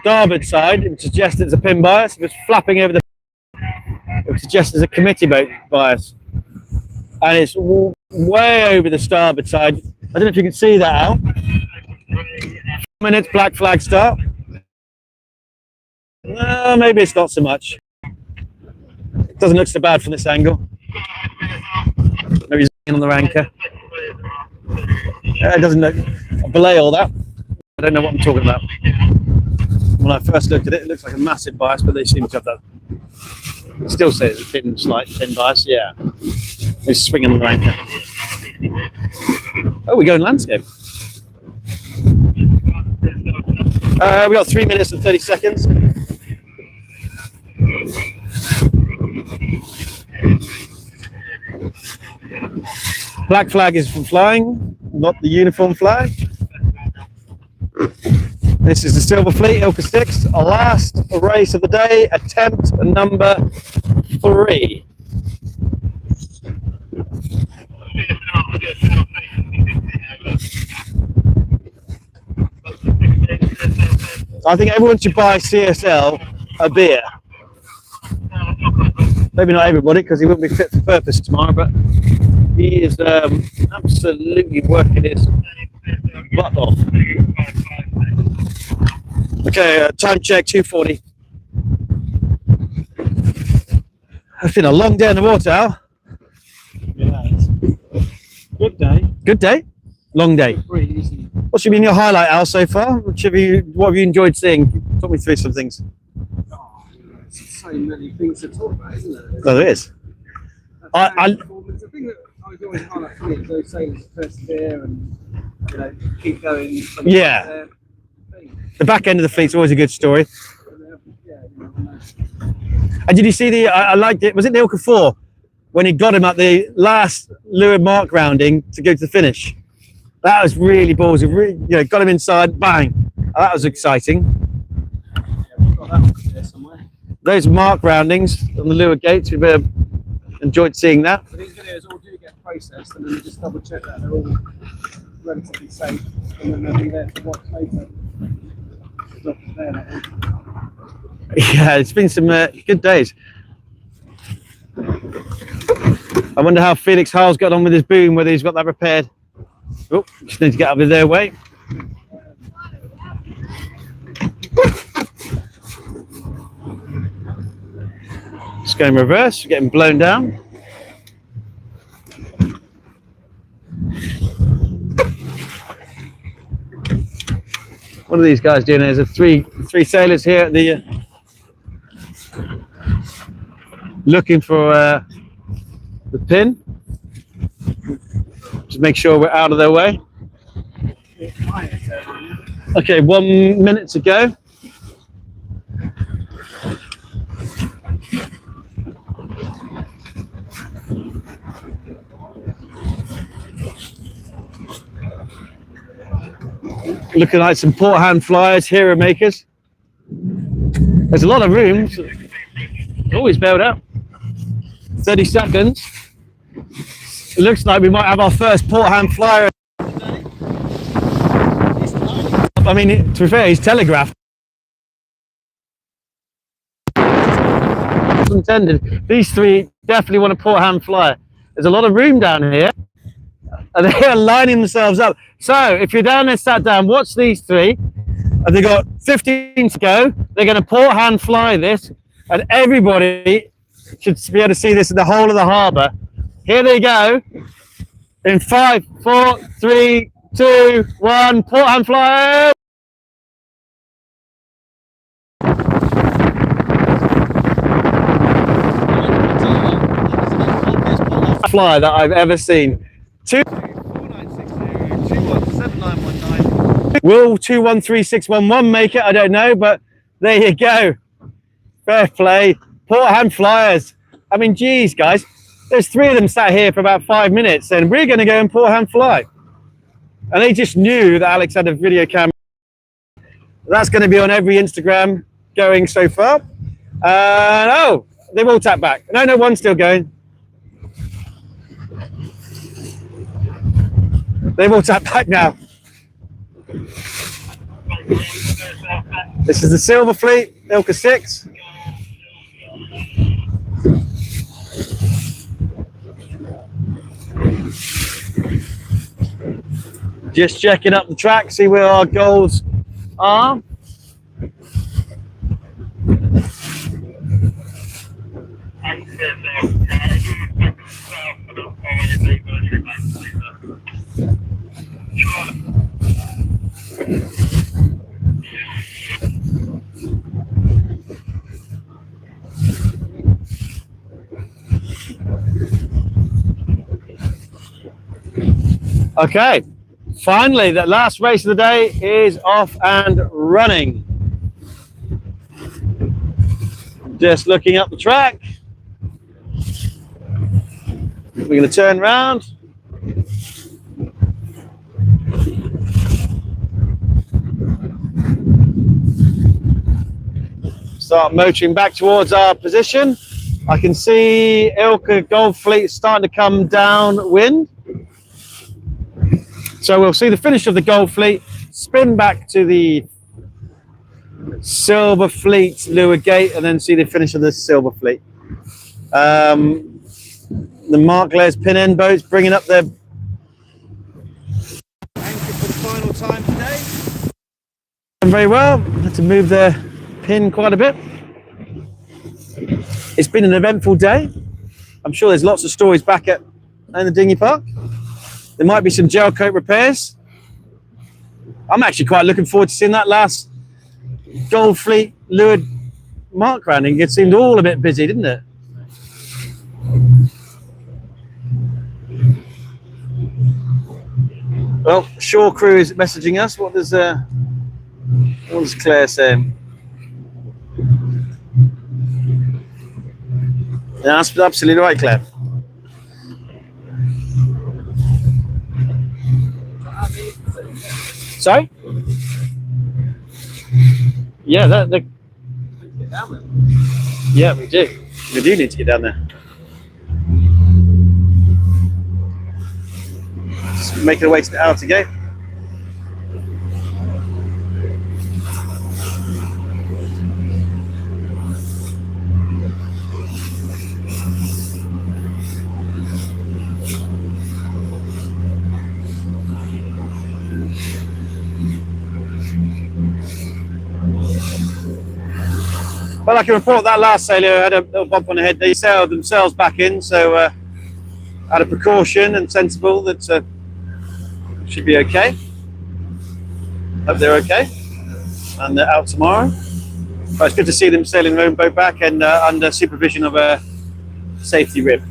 starboard side, it would suggest it's a pin bias. If it's flapping over it would suggest it's a committee boat bias. And it's way over the starboard side. I don't know if you can see that, Al. 4 minutes, black flag start. Maybe it's not so much. It doesn't look so bad from this angle. Maybe he's on the anchor. It doesn't look, belay all that. I don't know what I'm talking about. When I first looked at it, it looks like a massive bias, but they seem to have that. I'd still say it's a slight thin bias, yeah. He's swinging on the anchor. Oh, we're going landscape. We got 3 minutes and 30 seconds. Black flag is flying, not the uniform flag. This is the Silver Fleet, ILCA 6, our last race of the day, attempt number 3. I think everyone should buy CSL a beer. Maybe not everybody, because he won't be fit for purpose tomorrow, but he is absolutely working his butt off. Okay, time check, 2:40. It's been a long day in the water, Al. Yeah. Good day. Good day? Long day. Pretty easy. What's been your highlight, Al, so far? What have you enjoyed seeing? Talk me through some things. Oh, there's so many things to talk about, isn't there? Oh, there is. The thing that I always highlight for me is those sailors that persevere and keep going. Yeah. The back end of the fleet's always a good story. And did you see I liked it, was it the ILCA 4? When he got him at the last leeward mark rounding to go to the finish. That was really ballsy, really, got him inside, bang. That was exciting. Yeah, we've got that one there somewhere. Those mark roundings on the leeward gates, we've enjoyed seeing that. But these videos all do get processed, and then we just double check that they're all relatively safe, and then they'll be there to watch later. Yeah, it's been some good days. I wonder how Felix Hall's got on with his boom, whether he's got that repaired. Oh, just need to get out of their way. Just going reverse, getting blown down. What are these guys doing? There's three sailors here at the looking for the pin. Just make sure we're out of their way. Okay, 1 minute to go. Looking like some port hand flyers, hero makers. There's a lot of rooms. Always bailed out. 30 seconds. It looks like we might have our first port hand flyer. I mean, to be fair, he's telegraphed. Intended. These three definitely want a port hand flyer. There's a lot of room down here, and they are lining themselves up. So if you're down there sat down, watch these three. And they've got 15 to go. They're going to port hand fly this, and everybody should be able to see this in the whole of the harbour. Here they go. In 5, 4, 3, 2, 1. Port hand fly. Fly that I've ever seen. 24960 Will 213611 make it? I don't know, but there you go. Fair play. Port hand flyers. I mean, geez, guys, there's three of them sat here for about 5 minutes, and we're going to go and port hand fly. And they just knew that Alex had a video camera. That's going to be on every Instagram going so far. Oh, they've all tapped back. No, one's still going. They've all tapped back now. This is the Silver Fleet, ILCA 6. Just checking up the track, see where our goals are. Okay, finally, the last race of the day is off and running. Just looking up the track. We're going to turn around. Start motoring back towards our position. I can see ILCA Gold Fleet starting to come downwind. So we'll see the finish of the Gold Fleet, spin back to the Silver Fleet Lure Gate, and then see the finish of the Silver Fleet. The Markle's pin end boats bringing up their anchor for the final time today. Done very well. Had to move their pin quite a bit. It's been an eventful day. I'm sure there's lots of stories back in the dinghy park. There might be some gel coat repairs. I'm actually quite looking forward to seeing that last Gold Fleet lured mark rounding. It seemed all a bit busy, didn't it? Well, shore crew is messaging us. What does Claire say? Yeah, that's absolutely right, Claire. Sorry? Yeah, yeah, we do. We do need to get down there. Just making our way to the outer gate. Well, I can report that last sailor had a little bump on the head. They sailed themselves back in, so out of precaution and sensible, that should be okay. Hope they're okay, and they're out tomorrow. But it's good to see them sailing their own boat back and under supervision of a safety rib.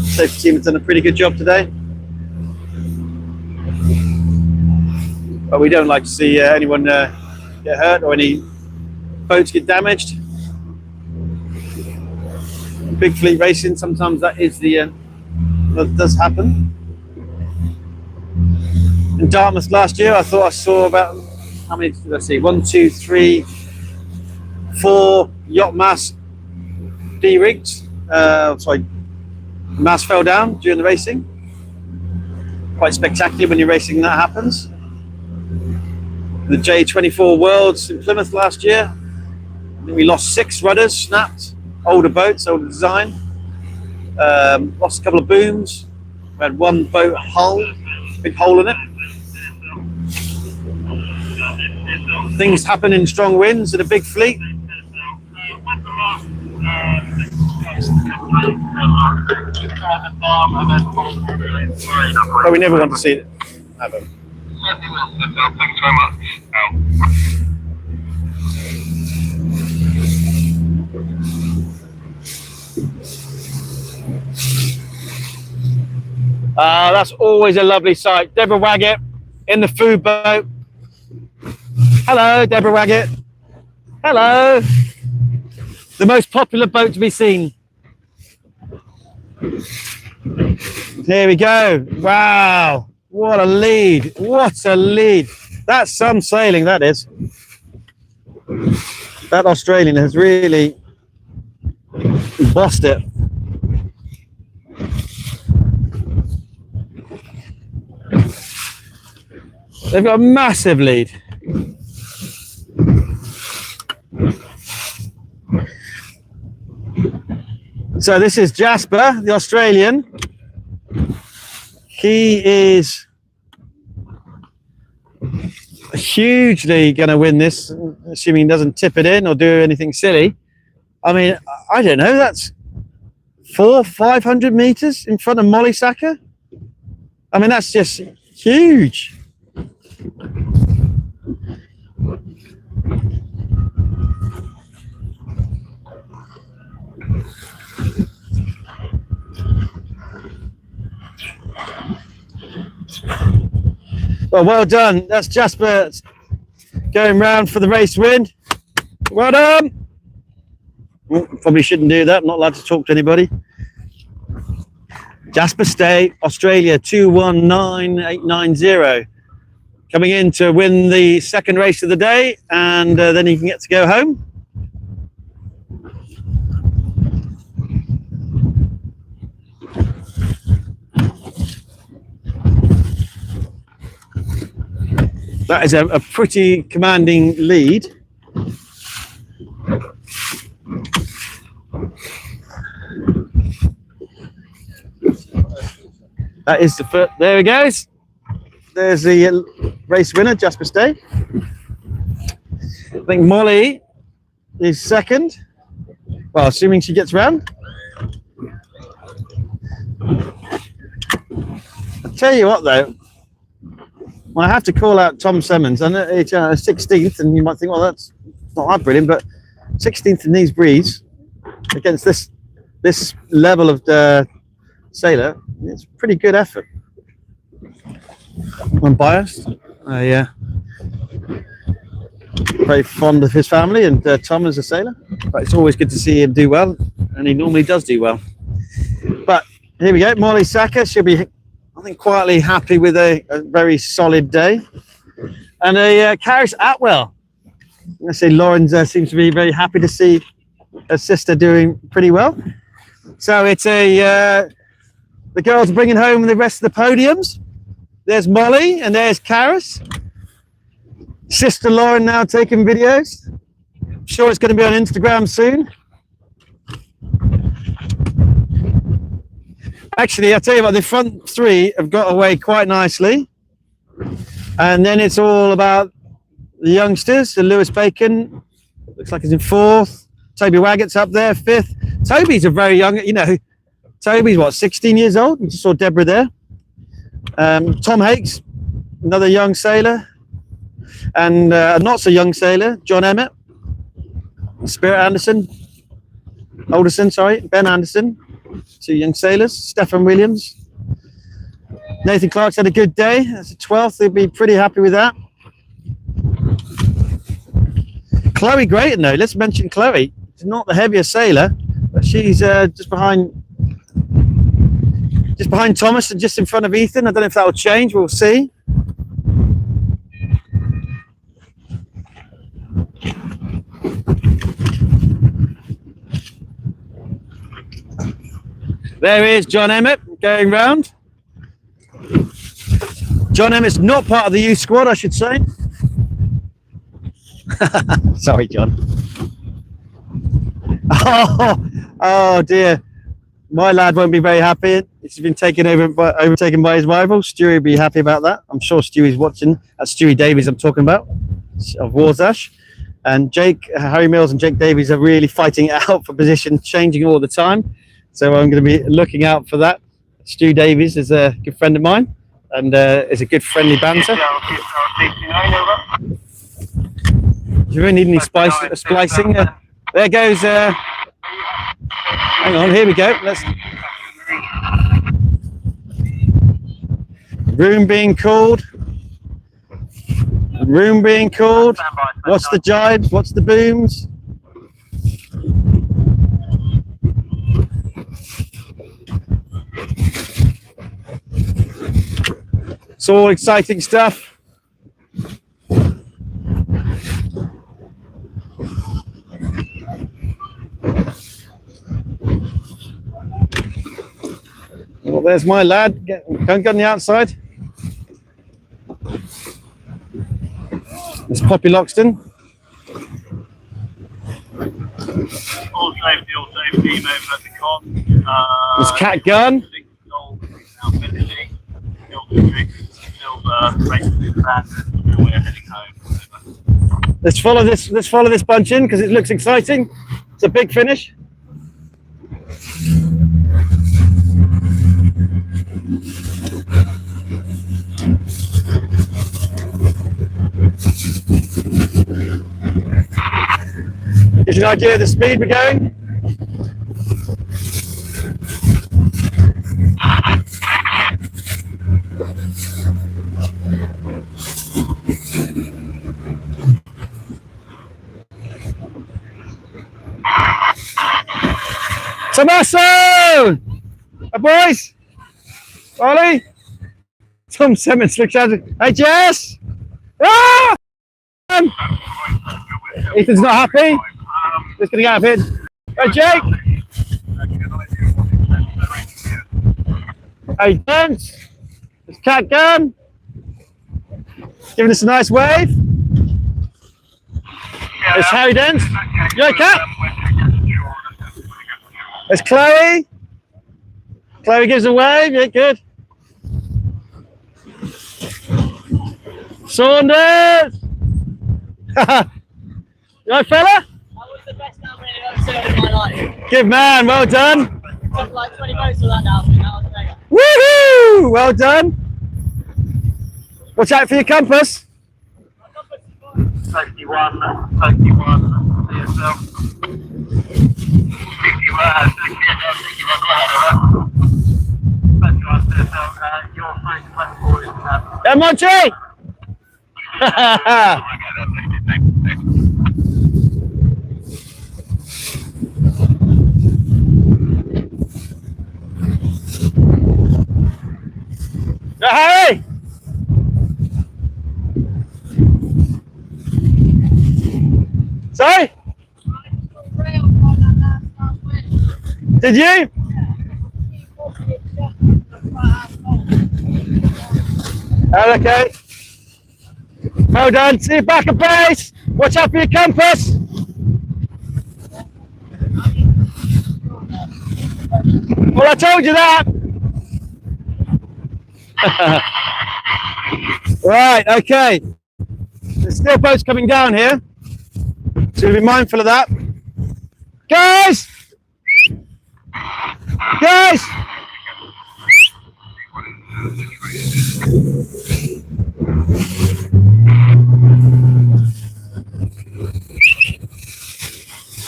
Safety team has done a pretty good job today, but we don't like to see anyone get hurt or any boats get damaged. Big fleet racing, sometimes that is that does happen. in Dartmouth last year. I thought I saw about, how many, let's see, 1, 2, 3, 4 yacht masts de-rigged. Sorry, mast fell down during the racing. Quite spectacular when you're racing that happens. The J24 Worlds in Plymouth last year, I think we lost 6 rudders, snapped. Older boats, older design. Lost a couple of booms. We had 1 boat hull, big hole in it. Things happen in strong winds in a big fleet. But we never want to see it happen. Thanks very much. That's always a lovely sight. Deborah Waggett in the food boat. Hello, Deborah Waggett. Hello. The most popular boat to be seen. Here we go. Wow. What a lead. What a lead. That's some sailing, that is. That Australian has really bossed it. They've got a massive lead. So this is Jasper, the Australian. He is hugely going to win this, assuming he doesn't tip it in or do anything silly. I mean, I don't know, that's 400-500 meters in front of Molly Sacker. I mean, that's just huge. Well done. That's Jasper going round for the race win. Well done. Probably shouldn't do that. I'm not allowed to talk to anybody. Jasper Stay, Australia 219890. Coming in to win the second race of the day, and then he can get to go home. That is a pretty commanding lead. That is the first. There he goes. There's the race winner, Jasper Stay. I think Molly is second. Well, assuming she gets round. I'll tell you what, though. Well, I have to call out Tom Simmons. I know it's 16th, and you might think, well, that's not that brilliant, but 16th in these breeds against this level of sailor, it's a pretty good effort. I'm biased. Yeah, very fond of his family and Tom as a sailor, but it's always good to see him do well, and he normally does do well. But here we go, Molly Sacker. She'll be, I think, quietly happy with a very solid day. And a Caris Atwell. I say Lauren seems to be very happy to see her sister doing pretty well. So it's the girls are bringing home the rest of the podiums. There's Molly and there's Caris. Sister Lauren now taking videos. I'm sure it's going to be on Instagram soon. Actually, I'll tell you what, the front three have got away quite nicely. And then it's all about the youngsters. So Lewis Bacon, looks like he's in 4th. Toby Waggett's up there, 5th. Toby's a very young, you know, Toby's what, 16 years old? You just saw Deborah there. Tom Hakes, another young sailor. And a not so young sailor, John Emmett. Spirit Anderson. Alderson, sorry, Ben Anderson. 2 young sailors. Stefan Williams. Nathan Clark's had a good day. That's a 12th. They'll be pretty happy with that. Chloe Grayton, though. Let's mention Chloe. She's not the heaviest sailor, but she's just behind Thomas and just in front of Ethan. I don't know if that will change. We'll see. There is John Emmett going round. John Emmett's not part of the youth squad, I should say. Sorry, John. Oh dear. My lad won't be very happy. He's been overtaken by his rival. Stewie will be happy about that. I'm sure Stewie's watching. That's Stewie Davies I'm talking about, of Warsash. And Harry Mills and Jake Davies are really fighting it out for position, changing all the time. So I'm going to be looking out for that. Stu Davies is a good friend of mine and is a good friendly banter. Do you really need any splicing? There goes. Hang on, here we go. Room being called. Room being called. What's the jibe? What's the booms? It's all exciting stuff. Well, there's my lad. Can't get on the outside. It's Poppy Loxton. All safety, over at the con. There's Cat Gun. Let's follow this bunch in because it looks exciting. It's a big finish. Gives you an idea of the speed we're going. Tommaso! Hey boys! Ollie! Tom Simmons looks at it. Hey Jess! Ah! Ethan's not happy. Just gonna get out of here. Hey Jake! Hey Dent! There's Cat Gun! Giving us a nice wave. There's Harry Dent. You okay, Cat? There's Chloe. Chloe gives a wave. Yeah, good. Saunders. You right, fella? That was the best album I've ever seen in my life. Good man. Well done. Took like 20 votes for that album. That was mega. Woohoo! Well done. Watch out for your compass. 31, DSL. 61, Yeah, Monty. Harry. Sorry? Did you? Oh, okay. Well done. See you back at base. Watch out for your compass. Well, I told you that. Right, okay. There's still boats coming down here. So be mindful of that. Guys! Guys!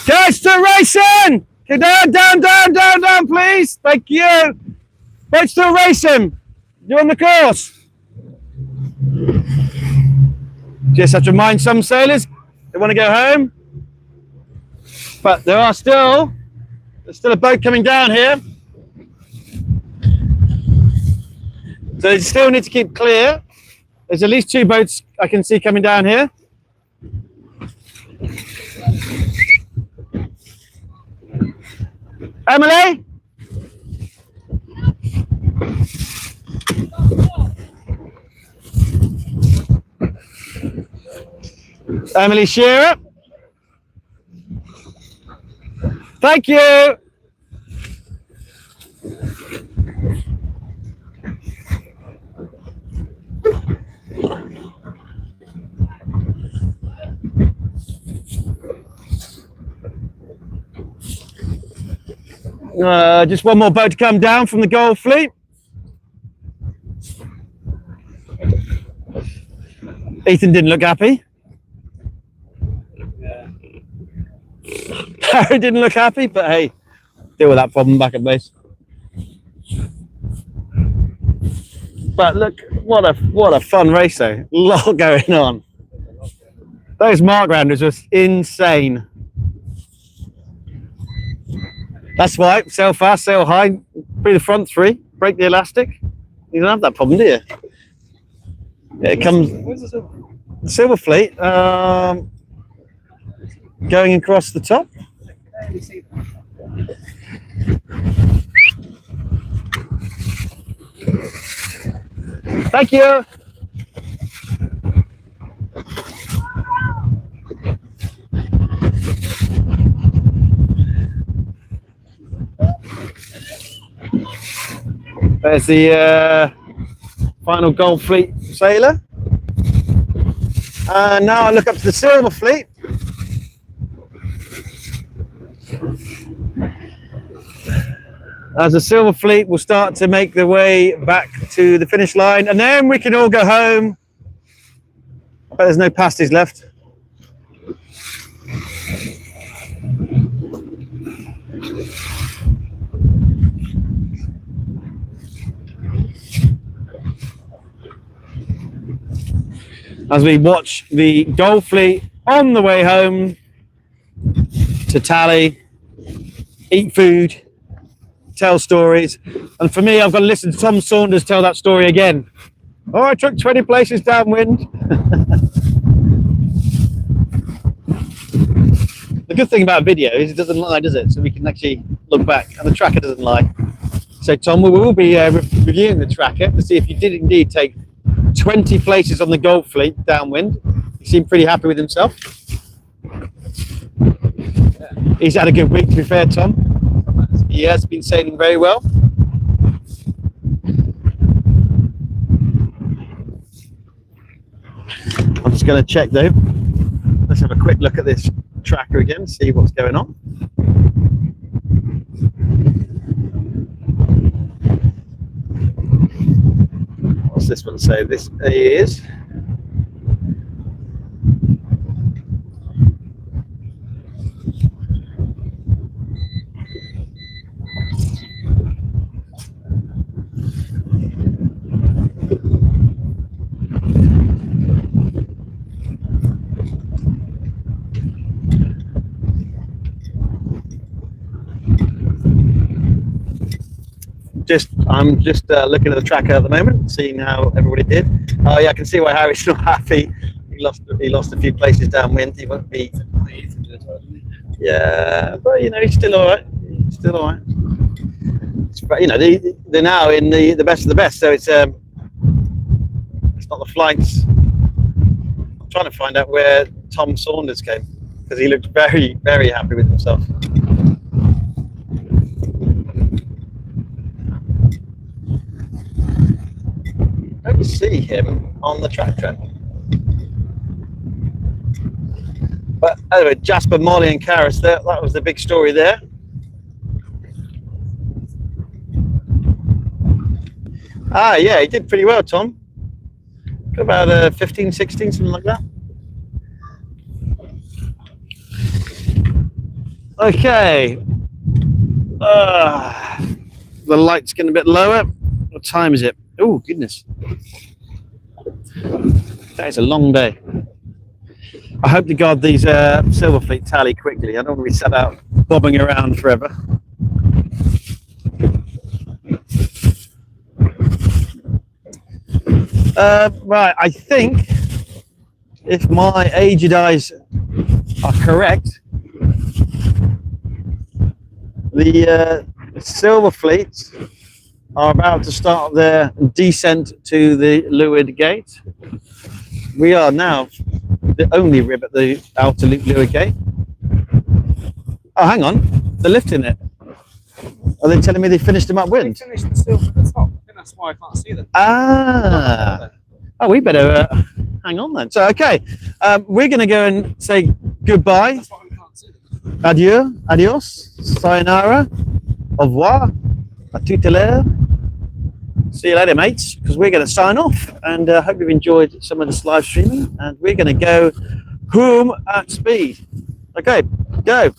Guys, still racing! Go down, please. Thank you. Boat's still racing. You're on the course. Just have to remind some sailors they want to go home. But there's still a boat coming down here. So they still need to keep clear. There's at least 2 boats I can see coming down here. Emily? Emily Shearer. Thank you. Just one more boat to come down from the Gold Fleet. Ethan didn't look happy. Harry didn't look happy, but hey, deal with that problem back at base. But look, what a fun race though. A lot going on. Those mark rounders were insane. That's why, sail fast, sail high, through the front three, break the elastic. You don't have that problem, do you? Yeah, it comes. Where's the silver? The Silver Fleet, going across the top. Thank you. There's the final Gold Fleet sailor. And now I look up to the Silver Fleet. As the Silver Fleet will start to make their way back to the finish line, and then we can all go home. I bet there's no pasties left. As we watch the Gold Fleet on the way home to tally, eat food, tell stories. And for me, I've got to listen to Tom Saunders tell that story again. Oh, I took 20 places downwind. The good thing about video is it doesn't lie, does it? So we can actually look back, and the tracker doesn't lie. So Tom, we will be reviewing the tracker to see if you did indeed take 20 places on the Gold Fleet downwind. He seemed pretty happy with himself. He's had a good week, to be fair, Tom. He has been sailing very well. I'm just going to check though. Let's have a quick look at this tracker again, see what's going on. What's this one say? This is I'm just looking at the tracker at the moment, seeing how everybody did. Oh yeah, I can see why Harry's not happy. He lost a few places downwind. He won't be. Yeah, but you know he's still all right. He's still all right. But you know they're now in the best of the best, so it's not the flights. I'm trying to find out where Tom Saunders came because he looked very, very happy with himself. I don't see him on the tracker. But anyway, Jasper, Molly and Karis, that was the big story there. Ah, yeah, he did pretty well, Tom. Got about 15, 16, something like that. Okay. The light's getting a bit lower. What time is it? Oh, goodness. That is a long day. I hope to God these Silver Fleet tally quickly. I don't want to be sat out bobbing around forever. Right, I think if my aged eyes are correct, the Silver Fleet are about to start their descent to the leeward gate. We are now the only rib at the outer Louis Gate. Oh, hang on, they're lifting it. Are they telling me they finished them They upwind? finished the silver at the top. I think that's why I can't see them. Ah, oh, we better hang on then. So, okay, we're going to go and say goodbye. That's why we can't see them. Adieu, adios, sayonara, au revoir, à tout à l'heure. See you later, mates, because we're going to sign off, and hope you've enjoyed some of this live streaming, and we're going to go home at speed. Okay, go.